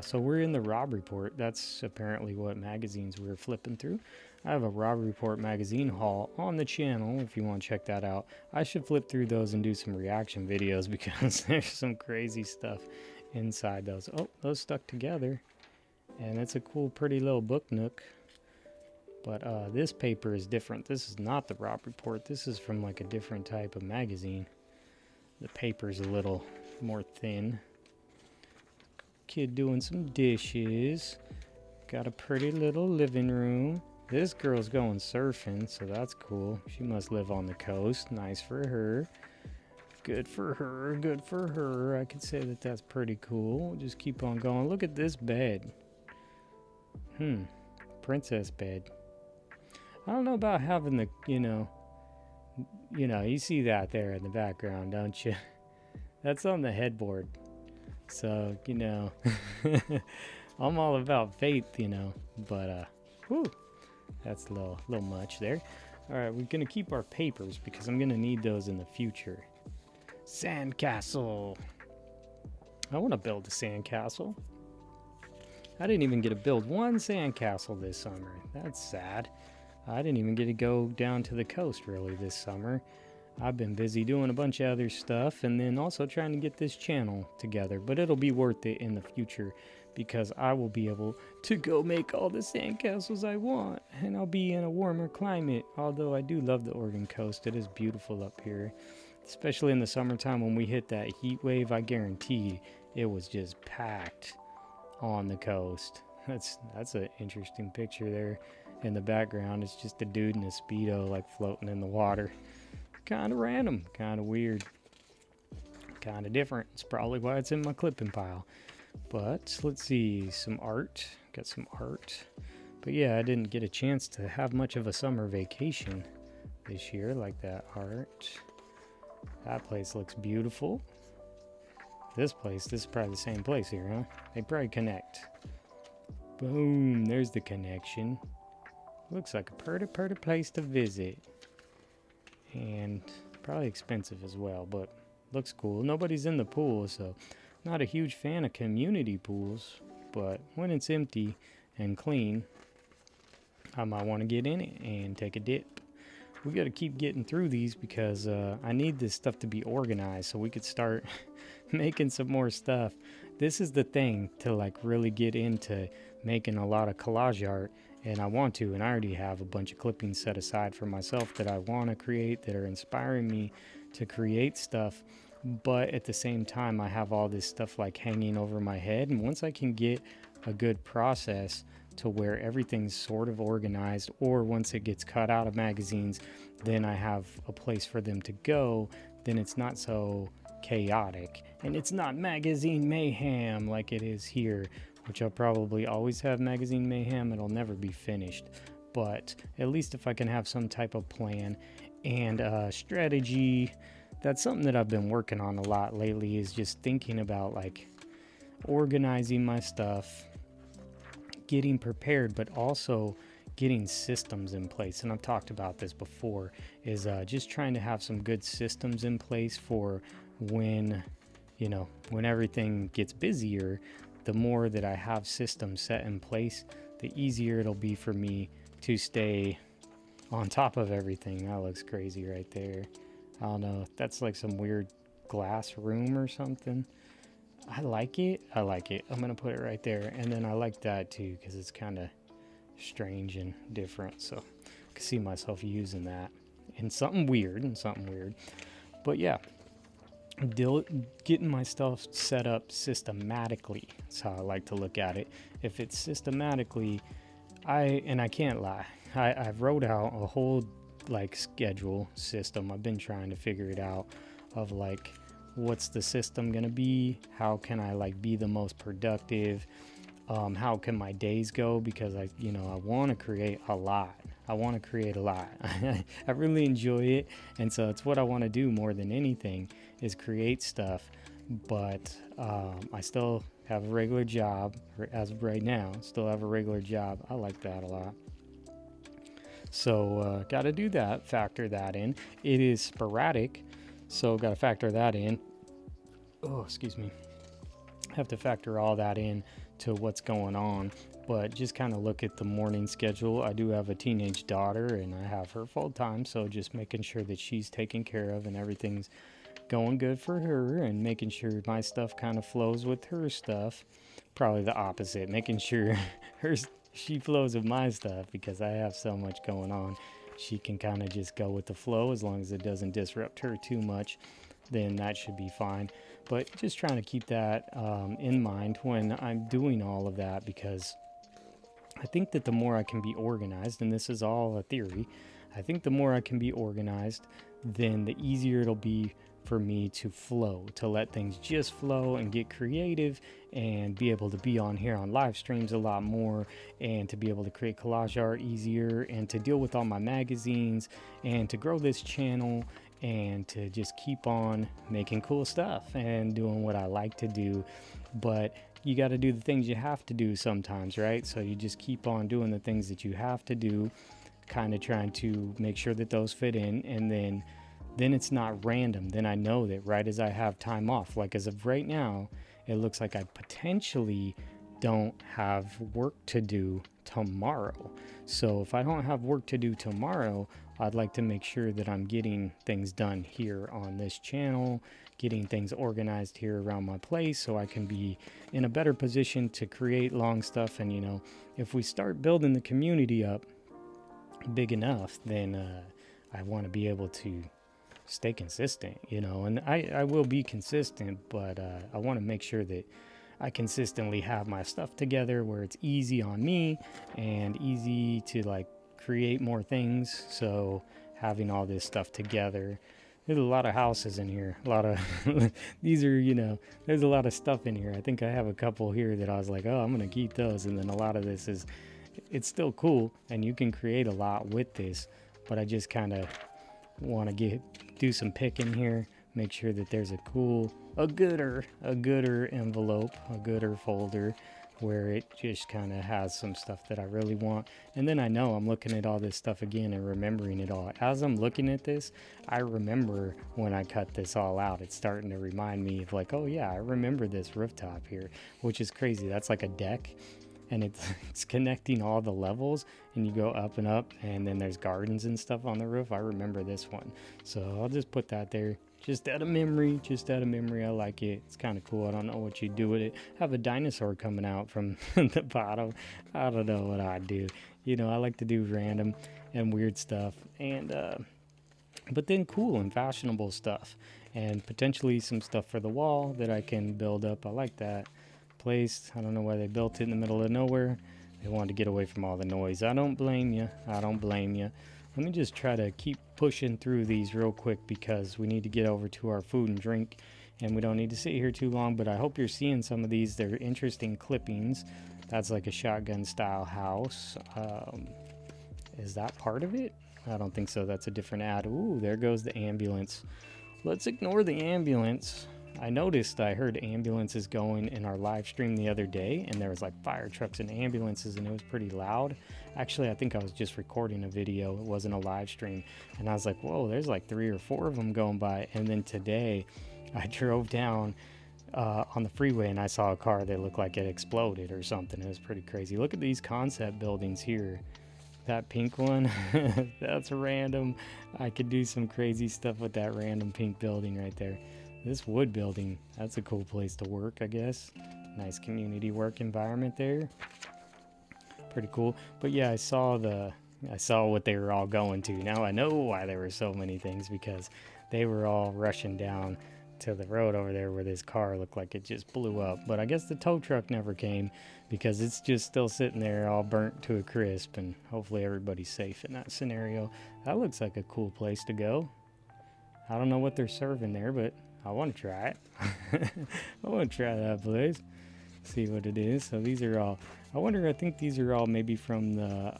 So we're in the Rob Report. That's apparently what magazines we're flipping through. I have a Rob Report magazine haul on the channel if you want to check that out. I should flip through those and do some reaction videos because there's some crazy stuff inside those. Oh, those stuck together. And it's a cool, pretty little book nook. But this paper is different. This is not the Rob Report. This is from like a different type of magazine. The paper's a little more thin. Kid doing some dishes. Got a pretty little living room. This girl's going surfing, so that's cool. She must live on the coast. Nice for her. Good for her. Good for her. I could say that that's pretty cool. We'll just keep on going. Look at this bed. Princess bed. I don't know about having the, you know, you see that there in the background, don't you? That's on the headboard. So, you know, I'm all about faith, you know, but, whew, that's a little much there. All right, we're going to keep our papers because I'm going to need those in the future. Sandcastle. I want to build a sandcastle. I didn't even get to build one sandcastle this summer. That's sad. I didn't even get to go down to the coast really this summer. I've been busy doing a bunch of other stuff and then also trying to get this channel together. But it'll be worth it in the future because I will be able to go make all the sandcastles I want. And I'll be in a warmer climate. Although I do love the Oregon coast. It is beautiful up here. Especially in the summertime when we hit that heat wave. I guarantee it was just packed on the coast. That's an interesting picture there. In the background, it's just a dude in a Speedo like floating in the water. Kind of random, kind of weird, kind of different. It's probably why it's in my clipping pile. But let's see, some art. Got some art. But yeah, I didn't get a chance to have much of a summer vacation this year like that art. That place looks beautiful. This is probably the same place here, huh? They probably connect. Boom, there's the connection. Looks like a pretty place to visit. And probably expensive as well, but looks cool. Nobody's in the pool, so not a huge fan of community pools. But when it's empty and clean, I might want to get in it and take a dip. we've got to keep getting through these because I need this stuff to be organized so we could start making some more stuff. This is the thing to like really get into making a lot of collage art, and I want to, and I already have a bunch of clippings set aside for myself that I want to create, that are inspiring me to create stuff. But at the same time, I have all this stuff like hanging over my head, and once I can get a good process to where everything's sort of organized, or once it gets cut out of magazines, then I have a place for them to go, then it's not so chaotic, and it's not magazine mayhem like it is here, which I'll probably always have magazine mayhem. It'll never be finished, but at least if I can have some type of plan and strategy. That's something that I've been working on a lot lately, is just thinking about like organizing my stuff, getting prepared, but also getting systems in place. And I've talked about this before, is just trying to have some good systems in place for when, you know, when everything gets busier. The more that I have systems set in place, the easier it'll be for me to stay on top of everything. That looks crazy right there. I don't know, that's like some weird glass room or something. I like it. I'm gonna put it right there. And then I like that too, because it's kind of strange and different, so I can see myself using that in something weird. But yeah, getting my stuff set up systematically, that's how I like to look at it. If it's systematically, I can't lie, I've wrote out a whole like schedule system. I've been trying to figure it out, of like, what's the system gonna be, how can I like be the most productive, how can my days go, because I want to create a lot. I really enjoy it, and so it's what I want to do more than anything, is create stuff. But I still have a regular job, or as of right now still have a regular job. I like that a lot. So got to do that, factor that in. It is sporadic, so got to factor that in. Oh, excuse me. Have to factor all that in to what's going on, but just kind of look at the morning schedule. I do have a teenage daughter, and I have her full time, so just making sure that she's taken care of and everything's going good for her, and making sure my stuff kind of flows with her stuff. Probably the opposite, making sure she flows with my stuff, because I have so much going on. She can kind of just go with the flow as long as it doesn't disrupt her too much, then that should be fine. But just trying to keep that in mind when I'm doing all of that, because I think that the more I can be organized, and this is all a theory, I think the more I can be organized, then the easier it'll be for me to flow, to let things just flow and get creative, and be able to be on here on live streams a lot more, and to be able to create collage art easier, and to deal with all my magazines, and to grow this channel, and to just keep on making cool stuff and doing what I like to do. But you got to do the things you have to do sometimes, right? So you just keep on doing the things that you have to do, kind of trying to make sure that those fit in, and then it's not random. Then I know that right as I have time off, like as of right now, it looks like I potentially don't have work to do tomorrow. So if I don't have work to do tomorrow, I'd like to make sure that I'm getting things done here on this channel, getting things organized here around my place, so I can be in a better position to create long stuff. And if we start building the community up big enough, then I want to be able to stay consistent, and I will be consistent, but I want to make sure that I consistently have my stuff together where it's easy on me and easy to like create more things. So having all this stuff together, there's a lot of houses in here, a lot of these are, there's a lot of stuff in here. I think I have a couple here that I was like, oh, I'm gonna keep those. And then a lot of this it's still cool, and you can create a lot with this, but I just kind of want to do some picking here, make sure that there's a gooder envelope, a gooder folder, where it just kind of has some stuff that I really want. And then I know I'm looking at all this stuff again and remembering it all. As I'm looking at this, I remember when I cut this all out. It's starting to remind me of like, oh yeah, I remember this rooftop here, which is crazy. That's like a deck. and it's connecting all the levels, and you go up and up, and then there's gardens and stuff on the roof. I remember this one, so I'll just put that there. Just out of memory, I like it. It's kind of cool. I don't know what you do with it. Have a dinosaur coming out from the bottom. I don't know what I'd do. You know, I like to do random and weird stuff, and but then cool and fashionable stuff, and potentially some stuff for the wall that I can build up. I like that place. I don't know why they built it in the middle of nowhere. They wanted to get away from all the noise. I don't blame you. Let me just try to keep pushing through these real quick because we need to get over to our food and drink, and we don't need to sit here too long, but I hope you're seeing some of these. They're interesting clippings. That's like a shotgun style house. Is that part of it? I don't think so. That's a different ad. Ooh, there goes the ambulance. Let's ignore the ambulance. I noticed I heard ambulances going in our live stream the other day, and there was like fire trucks and ambulances, and it was pretty loud. Actually, I think I was just recording a video. It wasn't a live stream, and I was like, whoa, there's like 3 or 4 of them going by. And then today I drove down on the freeway, and I saw a car that looked like it exploded or something. It was pretty crazy. Look at these concept buildings here. That pink one, that's random. I could do some crazy stuff with that random pink building right there. This wood building, that's a cool place to work, I guess. Nice community work environment there. Pretty cool. But yeah, I saw what they were all going to. Now I know why there were so many things, because they were all rushing down to the road over there where this car looked like it just blew up. But I guess the tow truck never came because it's just still sitting there all burnt to a crisp, and hopefully everybody's safe in that scenario. That looks like a cool place to go. I don't know what they're serving there, but I want to try it. I want to try that place. See what it is. So these are all, I think these are all maybe from the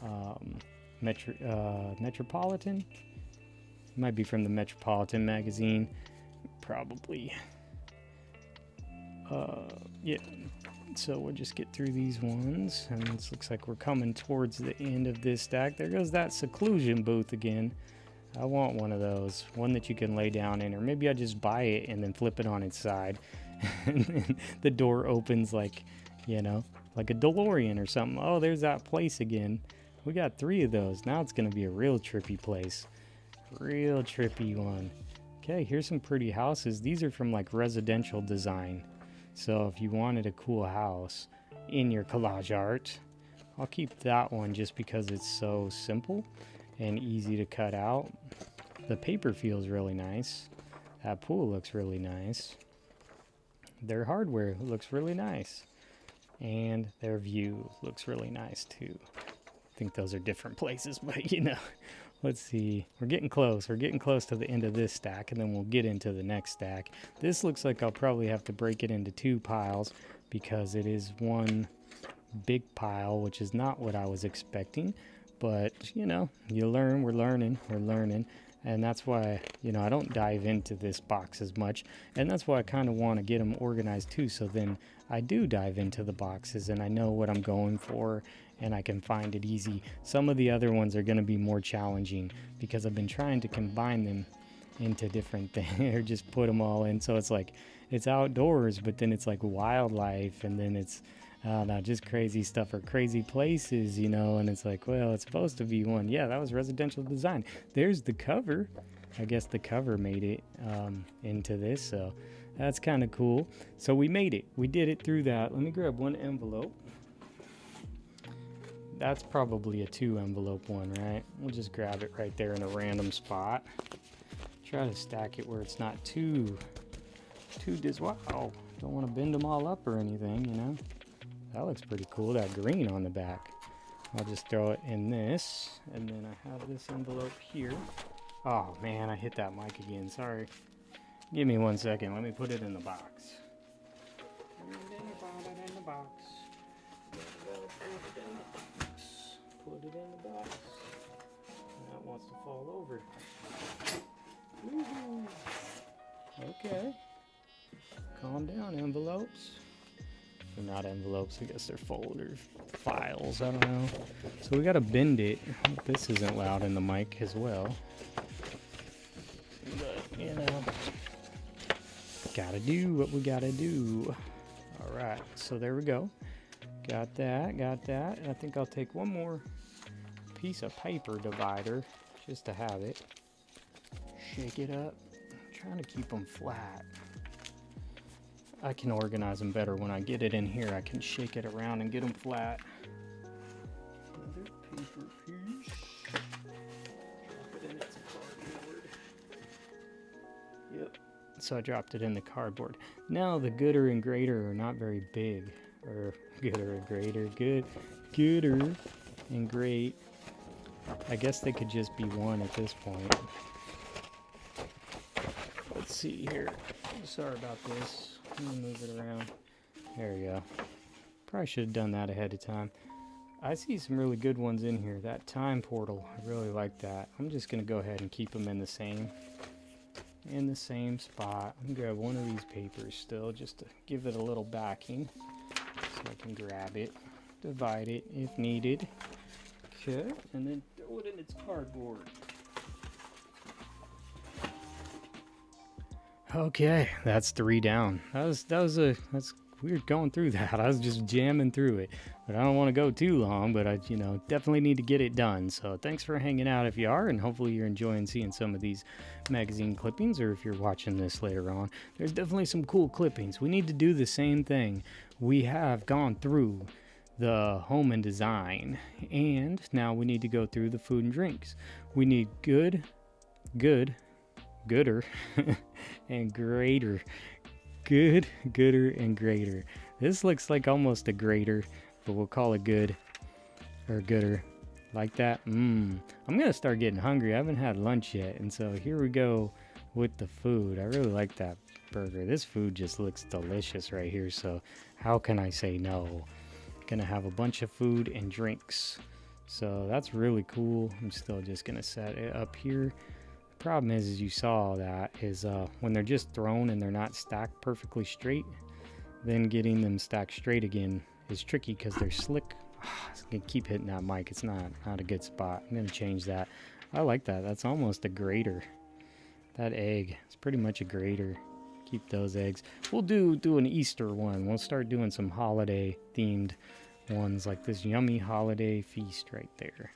Metropolitan. Might be from the Metropolitan magazine. Probably. Yeah. So we'll just get through these ones. And this looks like we're coming towards the end of this stack. There goes that seclusion booth again. I want one of those, one that you can lay down in, or maybe I just buy it and then flip it on its side, and then the door opens like, you know, like a DeLorean or something. Oh, there's that place again. We got 3 of those. Now it's going to be a real trippy place. Real trippy one. Okay, here's some pretty houses. These are from like residential design. So if you wanted a cool house in your collage art, I'll keep that one just because it's so simple and easy to cut out. The paper feels really nice. That pool looks really nice. Their hardware looks really nice. And their view looks really nice too. I think those are different places, but you know, let's see. We're getting close. We're getting close to the end of this stack, and then we'll get into the next stack. This looks like I'll probably have to break it into 2 piles because it is one big pile, which is not what I was expecting. But, you know, you learn, we're learning. And that's why, you know, I don't dive into this box as much. And that's why I kind of want to get them organized too. So then I do dive into the boxes and I know what I'm going for and I can find it easy. Some of the other ones are going to be more challenging because I've been trying to combine them into different things or just put them all in. So it's like, it's outdoors, but then it's like wildlife, and then it's, I don't know, just crazy stuff or crazy places, you know, and it's like, well, it's supposed to be one. Yeah, that was residential design. There's the cover. I guess the cover made it into this, so that's kind of cool. So we made it. We did it through that. Let me grab one envelope. That's probably a 2 envelope one, right? We'll just grab it right there in a random spot. Try to stack it where it's not too wow. Don't want to bend them all up or anything, you know. That looks pretty cool, that green on the back. I'll just throw it in this, and then I have this envelope here. Oh man, I hit that mic again, sorry. Give me 1 second, let me put it in the box. Put it in the box. Put it in the box. And that wants to fall over. Woo-hoo. Okay. Calm down, envelopes. They're not envelopes, I guess they're folders, files, I don't know. So we gotta bend it. This isn't loud in the mic as well. But, you know, gotta do what we gotta do. Alright, so there we go. Got that, got that. And I think I'll take one more piece of paper divider just to have it. Shake it up. I'm trying to keep them flat. I can organize them better when I get it in here. I can shake it around and get them flat. Another paper piece. Drop it in its cardboard. Yep. So I dropped it in the cardboard. Now the gooder and grater are not very big. Or gooder and grater. Gooder and grate. I guess they could just be one at this point. Let's see here. Sorry about this. Let me move it around. There we go. Probably should have done that ahead of time. I see some really good ones in here. That time portal, I really like that. I'm just gonna go ahead and keep them in the same spot. I'm gonna grab one of these papers still, just to give it a little backing, so I can grab it, divide it if needed. Okay, and then throw it in its cardboard. Okay, that's 3 down. That's weird going through that. I was just jamming through it, but I don't want to go too long. But I, definitely need to get it done. So thanks for hanging out if you are, and hopefully you're enjoying seeing some of these magazine clippings. Or if you're watching this later on, there's definitely some cool clippings. We need to do the same thing. We have gone through the home and design, and now we need to go through the food and drinks. We need gooder and grater. Gooder and grater. This looks like almost a grater, but we'll call it good or gooder. Like that. I'm gonna start getting hungry. I haven't had lunch yet, and so here we go with the food. I really like that burger. This food just looks delicious right here, so how can I say no? Gonna have a bunch of food and drinks, so that's really cool. I'm still just gonna set it up here. Problem is, as you saw, that is when they're just thrown and they're not stacked perfectly straight, then getting them stacked straight again is tricky because they're slick. I'm gonna keep hitting that mic. It's not a good spot. I'm gonna change that. I like that. That's almost a grater. That egg, it's pretty much a grater. Keep those eggs. We'll do an Easter one. We'll start doing some holiday themed ones, like this yummy holiday feast right there.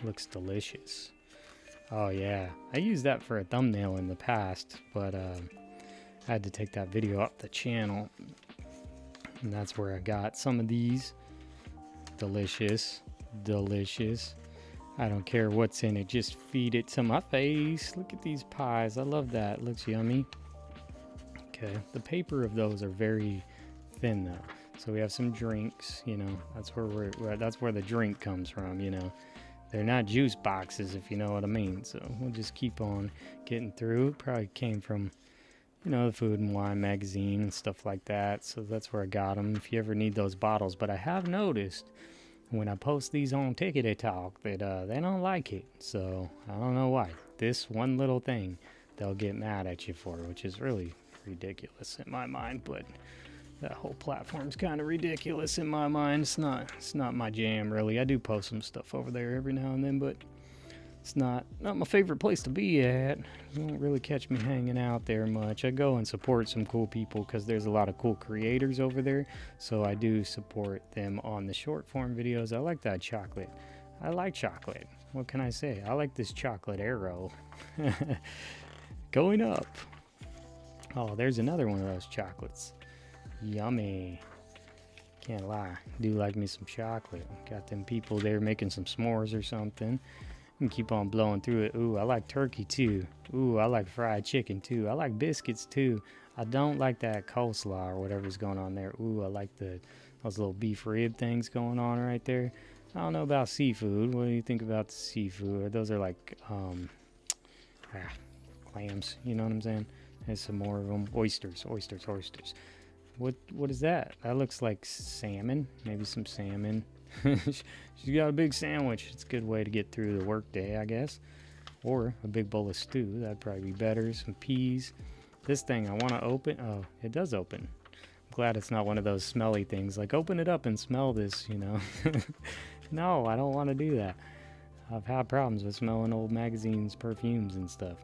Looks delicious. Oh yeah, I used that for a thumbnail in the past, but I had to take that video off the channel, and that's where I got some of these. Delicious. I don't care what's in it, just feed it to my face. Look at these pies. I love that. Looks yummy. Okay, the paper of those are very thin though. So we have some drinks, that's where the drink comes from, They're not juice boxes, if you know what I mean. So we'll just keep on getting through. Probably came from, the Food and Wine magazine and stuff like that. So that's where I got them, if you ever need those bottles. But I have noticed when I post these on Tickety Talk that they don't like it. So I don't know why. This one little thing they'll get mad at you for, which is really ridiculous in my mind. But that whole platform's kind of ridiculous in my mind. It's not my jam, really. I do post some stuff over there every now and then, but it's not my favorite place to be at. You won't really catch me hanging out there much. I go and support some cool people because there's a lot of cool creators over there, so I do support them on the short form videos. I like that chocolate. I like chocolate. What can I say? I like this chocolate arrow. Going up. Oh, there's another one of those chocolates. Yummy. Can't lie. Do like me some chocolate. Got them people there making some s'mores or something. And keep on blowing through it. Ooh, I like turkey too. Ooh, I like fried chicken too. I like biscuits too. I don't like that coleslaw or whatever's going on there. Ooh, I like those little beef rib things going on right there. I don't know about seafood. What do you think about the seafood? Those are like clams. You know what I'm saying? There's some more of them. Oysters. What is that? That looks like salmon. Maybe some salmon. She's got a big sandwich. It's a good way to get through the work day, I guess. Or a big bowl of stew. That'd probably be better. Some peas. This thing I want to open. Oh, it does open. I'm glad it's not one of those smelly things. Like, open it up and smell this, No, I don't want to do that. I've had problems with smelling old magazines, perfumes, and stuff.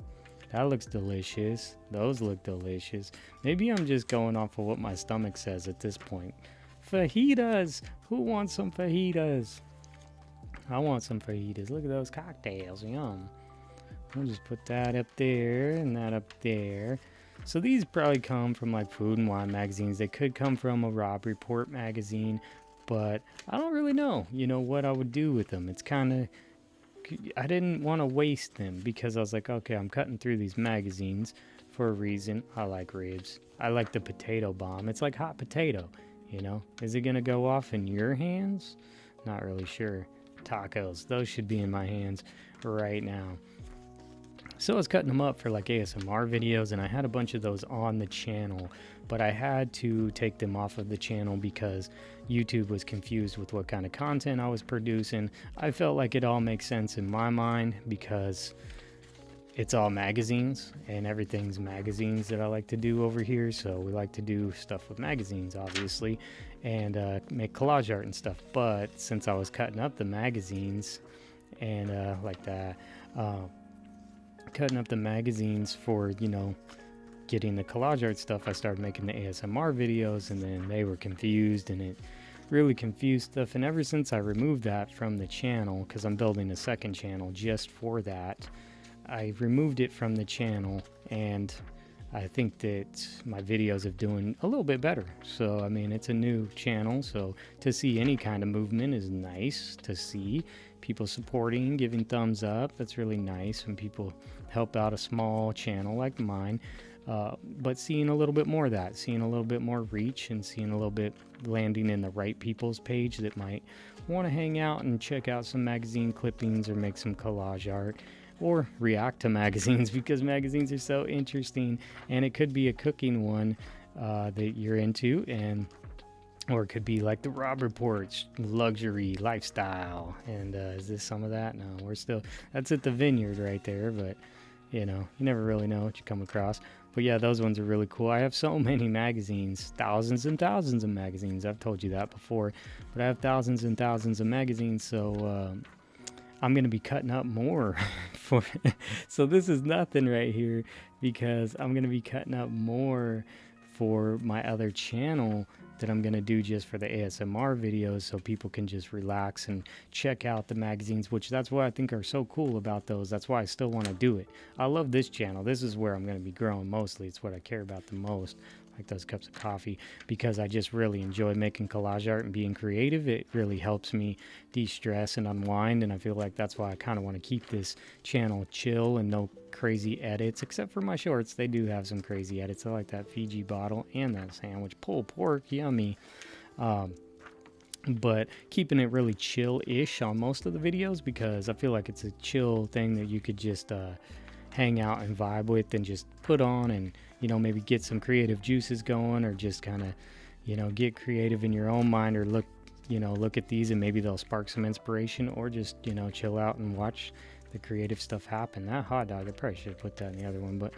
That looks delicious. Those look delicious. Maybe I'm just going off of what my stomach says at this point. fajitas. Who wants some fajitas? I want some fajitas. Look at those cocktails. Yum. We'll just put that up there and that up there. So these probably come from like food and wine magazines. They could come from a Rob Report magazine, but I don't really know, what I would do with them. It's kind of, I didn't want to waste them because I was like, okay, I'm cutting through these magazines for a reason. I like ribs. I like the potato bomb. It's like hot potato, Is it going to go off in your hands? Not really sure. Tacos, those should be in my hands right now. So I was cutting them up for like ASMR videos, and I had a bunch of those on the channel, but I had to take them off of the channel because YouTube was confused with what kind of content I was producing. I felt like it all makes sense in my mind because it's all magazines and everything's magazines that I like to do over here. So we like to do stuff with magazines, obviously, and make collage art and stuff. But since I was cutting up the magazines and cutting up the magazines for, getting the collage art stuff, I started making the ASMR videos, and then they were confused, and it really confused stuff. And ever since I removed that from the channel, because I'm building a second channel just for that, I removed it from the channel, and I think that my videos have doing a little bit better. So, I mean, it's a new channel, so to see any kind of movement is nice to see. People supporting, giving thumbs up, that's really nice when people help out a small channel like mine. But seeing a little bit more of that, seeing a little bit more reach, and seeing a little bit landing in the right people's page that might want to hang out and check out some magazine clippings or make some collage art, or react to magazines, because magazines are so interesting. And it could be a cooking one that you're into, or it could be like the Rob Reports, luxury lifestyle. And is this some of that? No, that's at the vineyard right there, but you never really know what you come across. But yeah, those ones are really cool. I have so many magazines, thousands and thousands of magazines. I've told you that before, but I have thousands and thousands of magazines. So I'm going to be cutting up more so this is nothing right here, because I'm going to be cutting up more for my other channel that I'm going to do just for the ASMR videos, so people can just relax and check out the magazines, which that's what I think are so cool about those. That's why I still want to do it. I love this channel. This is where I'm going to be growing mostly. It's what I care about the most, like those cups of coffee, because I just really enjoy making collage art and being creative. It really helps me de-stress and unwind, and I feel like that's why I kind of want to keep this channel chill and no crazy edits, except for my shorts. They do have some crazy edits. I like that Fiji bottle and that sandwich. Pulled pork, yummy. But keeping it really chill-ish on most of the videos, because I feel like it's a chill thing that you could just hang out and vibe with and just put on, and maybe get some creative juices going, or just kind of get creative in your own mind, or look at these and maybe they'll spark some inspiration, or just chill out and watch the creative stuff happen. That hot dog, I probably should have put that in the other one, but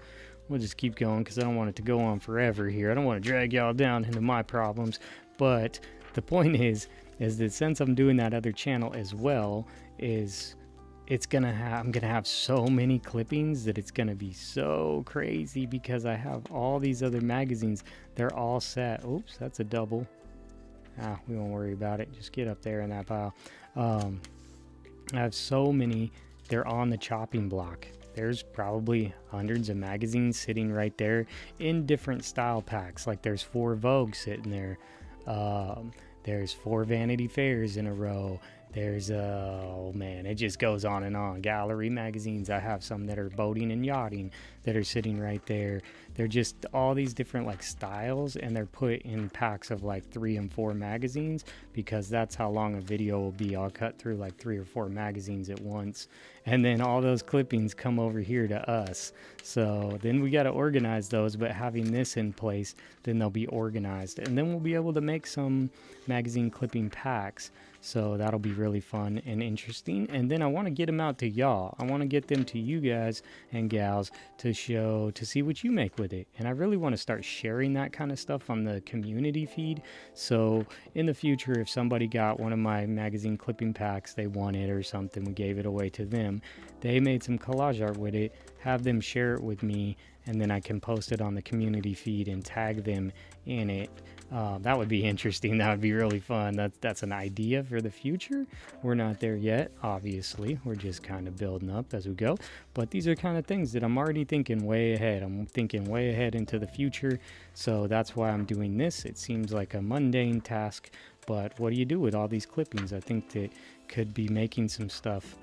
we'll just keep going because I don't want it to go on forever here. I don't want to drag y'all down into my problems. But the point is that since I'm doing that other channel as well, I'm gonna have so many clippings that it's gonna be so crazy, because I have all these other magazines. They're all set. Oops, that's a double. We won't worry about it. Just get up there in that pile. I have so many. They're on the chopping block. There's probably hundreds of magazines sitting right there in different style packs. Like there's 4 Vogue sitting there. There's 4 Vanity Fairs in a row. There's, oh man, it just goes on and on. Gallery magazines. I have some that are boating and yachting that are sitting right there. They're just all these different like styles, and they're put in packs of like 3 and 4 magazines, because that's how long a video will be. I'll cut through like 3 or 4 magazines at once, and then all those clippings come over here to us. So then we got to organize those, but having this in place, then they'll be organized, and then we'll be able to make some magazine clipping packs. So that'll be really fun and interesting. And then I want to get them out to y'all. I want to get them to you guys and gals to see what you make with it. And I really want to start sharing that kind of stuff on the community feed. So in the future, if somebody got one of my magazine clipping packs, they won it or something, we gave it away to them, they made some collage art with it, have them share it with me, and then I can post it on the community feed and tag them in it. That would be interesting. That would be really fun. That's an idea for the future. We're not there yet, obviously. We're just kind of building up as we go. But these are kind of things that I'm already thinking way ahead. I'm thinking way ahead into the future. So that's why I'm doing this. It seems like a mundane task, but what do you do with all these clippings? I think that could be making some stuff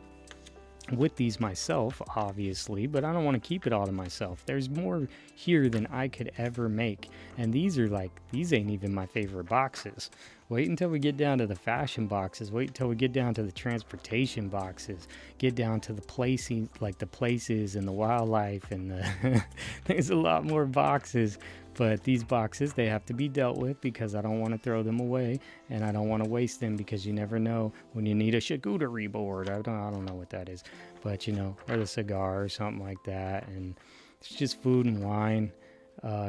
with these myself, obviously, but I don't want to keep it all to myself. There's more here than I could ever make, and these ain't even my favorite boxes. Wait until we get down to the fashion boxes. Wait until we get down to the transportation boxes, get down to the placing, like the places and the wildlife, and the there's a lot more boxes. But these boxes, they have to be dealt with because I don't want to throw them away, and I don't want to waste them because you never know when you need a charcuterie board. I don't know what that is, but you know, or the cigar or something like that. And it's just food and wine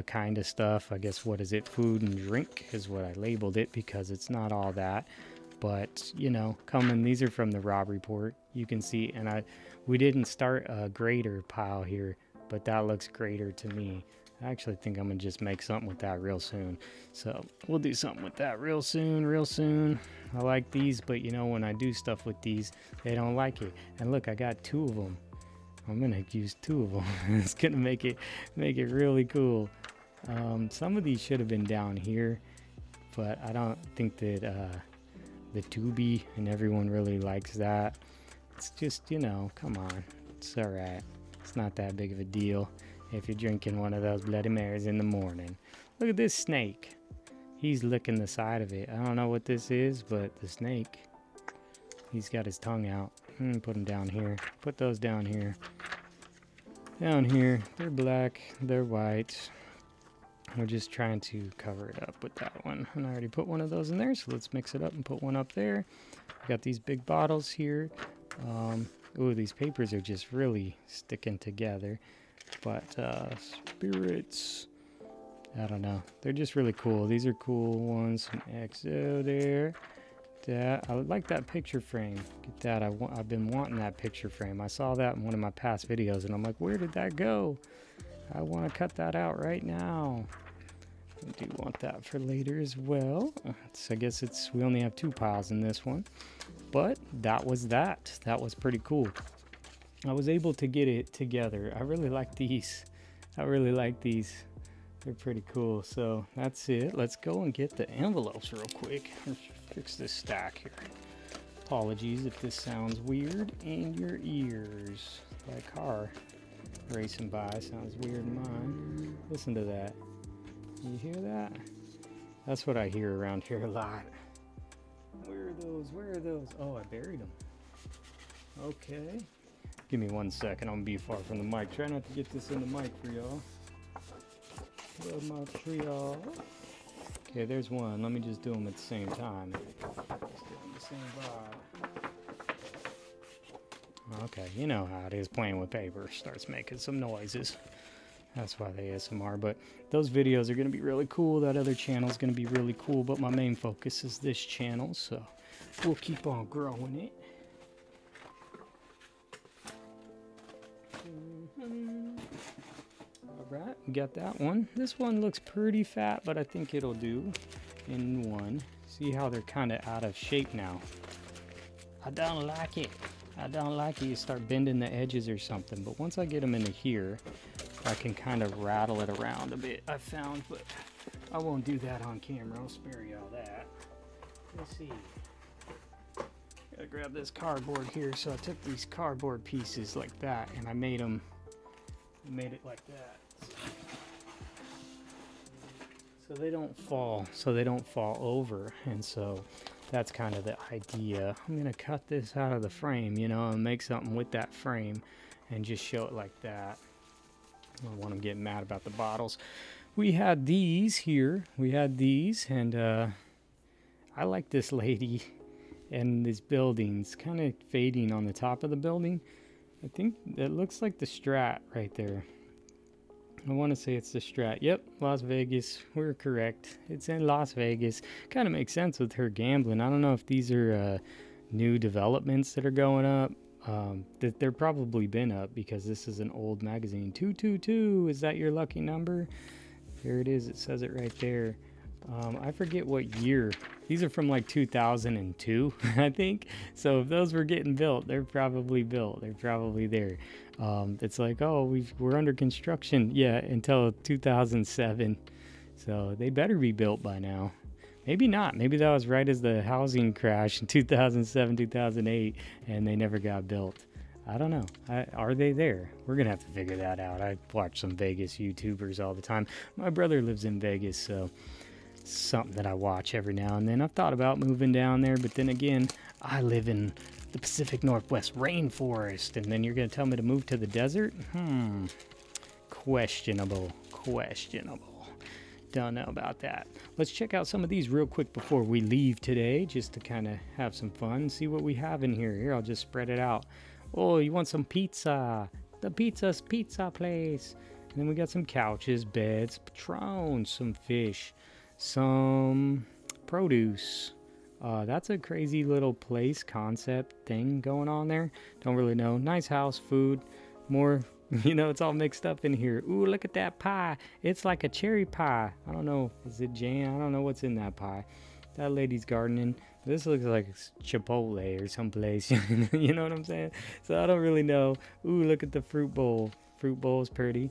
kind of stuff. I guess, what is it? Food and drink is what I labeled it, because it's not all that. But you know, these are from the Rob Report. You can see, and we didn't start a grater pile here, but that looks greater to me. I actually think I'm gonna just make something with that real soon. So we'll do something with that real soon. I like these, but you know, when I do stuff with these, they don't like it. And look, I got 2 of them. I'm gonna use 2 of them. It's gonna make it really cool. Some of these should have been down here, but I don't think that the Tubi and everyone really likes that. It's just, you know, come on, it's all right. It's not that big of a deal if you're drinking one of those Bloody Marys in the morning. Look at this snake. He's licking the side of it. I don't know what this is, but the snake, he's got his tongue out. Put them down here. Put those down here. Down here. They're black. They're white. We're just trying to cover it up with that one. And I already put one of those in there, so let's mix it up and put one up there. We got these big bottles here. Ooh, these papers are just really sticking together. But spirits, I don't know, they're just really cool. These are cool ones. Some XO there. That, I like that picture frame. Get that. I've been wanting that picture frame. I saw that in one of my past videos, and I'm like, where did that go? I want to cut that out right now. I do want that for later as well. So I guess we only have 2 piles in this one, but that was that. That was pretty cool. I was able to get it together. I really like these. They're pretty cool. So that's it. Let's go and get the envelopes real quick. Let's fix this stack here. Apologies if this sounds weird in your ears. That car racing by sounds weird in mine. Listen to that. You hear that? That's what I hear around here a lot. Where are those? Oh, I buried them. Okay. Give me 1 second. I'm gonna be far from the mic. Try not to get this in the mic for y'all. Okay, there's one. Let me just do them at the same time. Just do them the same vibe. Okay, you know how it is playing with paper. Starts making some noises. That's why they ASMR. But those videos are gonna be really cool. That other channel is gonna be really cool. But my main focus is this channel, so we'll keep on growing it. Alright, we got that one. This one looks pretty fat, but I think it'll do in one. See how they're kind of out of shape now. I don't like it. You start bending the edges or something. But once I get them into here, I can kind of rattle it around a bit, I found. But I won't do that on camera. I'll spare you all that. Let's see. Gotta grab this cardboard here. So I took these cardboard pieces like that, and I made it like that. So they don't fall over. And so that's kind of the idea. I'm gonna cut this out of the frame, you know, and make something with that frame and just show it like that. I don't want them getting mad about the bottles. We had these here. And I like this lady and these buildings kind of fading on the top of the building. I think that looks like the Strat right there. I want to say it's the Strat. Yep, Las Vegas. We're correct. It's in Las Vegas. Kind of makes sense with her gambling. I don't know if these are new developments that are going up. That they're probably been up because this is an old magazine. 222, is that your lucky number? There it is. It says it right there. I forget what year. These are from like 2002, I think. So if those were getting built, they're probably built. They're probably there. It's like, oh, we're under construction. Yeah, until 2007. So they better be built by now. Maybe not. Maybe that was right as the housing crash in 2007, 2008, and they never got built. I don't know. Are they there? We're going to have to figure that out. I watch some Vegas YouTubers all the time. My brother lives in Vegas, so something that I watch every now and then. I've thought about moving down there, but then again, I live in the Pacific Northwest rainforest, and then you're going to tell me to move to the desert? Questionable. Don't know about that. Let's check out some of these real quick before we leave today, just to kind of have some fun, see what we have in here. Here, I'll just spread it out. Oh, you want some pizza? The Pizza's Pizza Place. And then we got some couches, beds, patrons, some fish, some produce. That's a crazy little place concept thing going on there. Don't really know. Nice house, food, more. You know, it's all mixed up in here. Ooh, look at that pie. It's like a cherry pie. I don't know. Is it jam? I don't know what's in that pie. That lady's gardening. This looks like Chipotle or someplace. You know what I'm saying? So I don't really know. Ooh, look at the fruit bowl. Fruit bowl's pretty.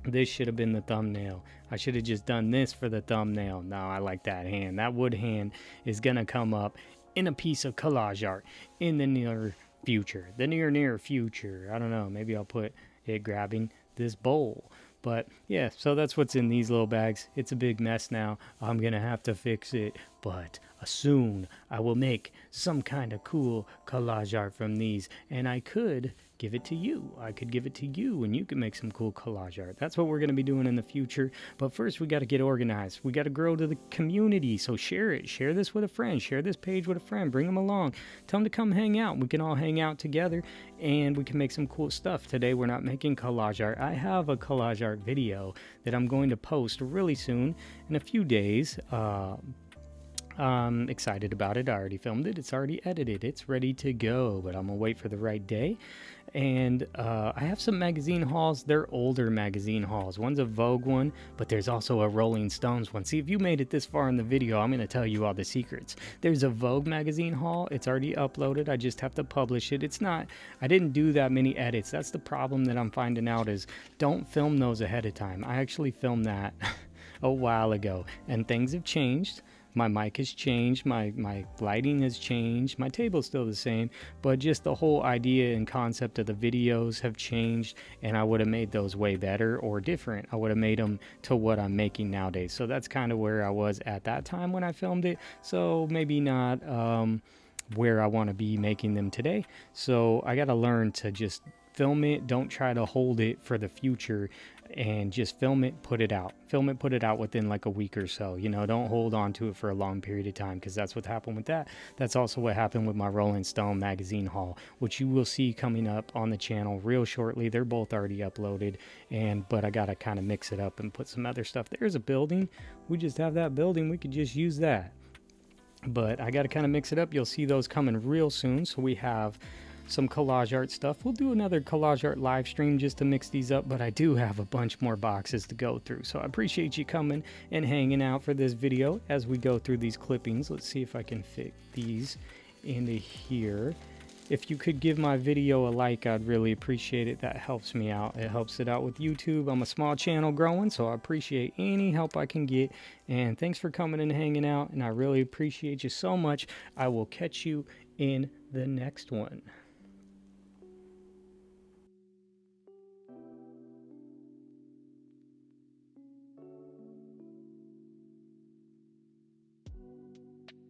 This should have been the thumbnail. I should have just done this for the thumbnail. No, I like that hand. That wood hand is going to come up in a piece of collage art in the near future. The near future. I don't know. Maybe I'll put it grabbing this bowl. But yeah, so that's what's in these little bags. It's a big mess now. I'm going to have to fix it. But soon I will make some kind of cool collage art from these. And I could give it to you. I could give it to you and you can make some cool collage art. That's what we're going to be doing in the future. But first we got to get organized. We got to grow to the community. So share it. Share this with a friend. Share this page with a friend. Bring them along. Tell them to come hang out. We can all hang out together and we can make some cool stuff. Today we're not making collage art. I have a collage art video that I'm going to post really soon in a few days. I'm excited about it. I already filmed it. It's already edited. It's ready to go, but I'm gonna wait for the right day. And I have some magazine hauls. They're older magazine hauls. One's a Vogue one, but there's also a Rolling Stones one. See, if you made it this far in the video, I'm gonna tell you all the secrets. There's a Vogue magazine haul. It's already uploaded. I just have to publish it. It's not, I didn't do that many edits. That's the problem that I'm finding out is don't film those ahead of time. I actually filmed that a while ago and things have changed. My mic has changed, my lighting has changed, my table's still the same, but just the whole idea and concept of the videos have changed, and I would have made those way better or different. I would have made them to what I'm making nowadays. So that's kind of where I was at that time when I filmed it. So maybe not where I want to be making them today. So I got to learn to just film it. Don't try to hold it for the future and just film it, put it out. Film it, put it out within like a week or so. You know, don't hold on to it for a long period of time because that's what happened with that. That's also what happened with my Rolling Stone magazine haul, which you will see coming up on the channel real shortly. They're both already uploaded, but I got to kind of mix it up and put some other stuff. There's a building. We just have that building. We could just use that. But I got to kind of mix it up. You'll see those coming real soon. So we have some collage art stuff. We'll do another collage art live stream just to mix these up, but I do have a bunch more boxes to go through. So I appreciate you coming and hanging out for this video as we go through these clippings. Let's see if I can fit these into here. If you could give my video a like, I'd really appreciate it. That helps me out. It helps it out with YouTube. I'm a small channel growing, so I appreciate any help I can get. And thanks for coming and hanging out, and I really appreciate you so much. I will catch you in the next one.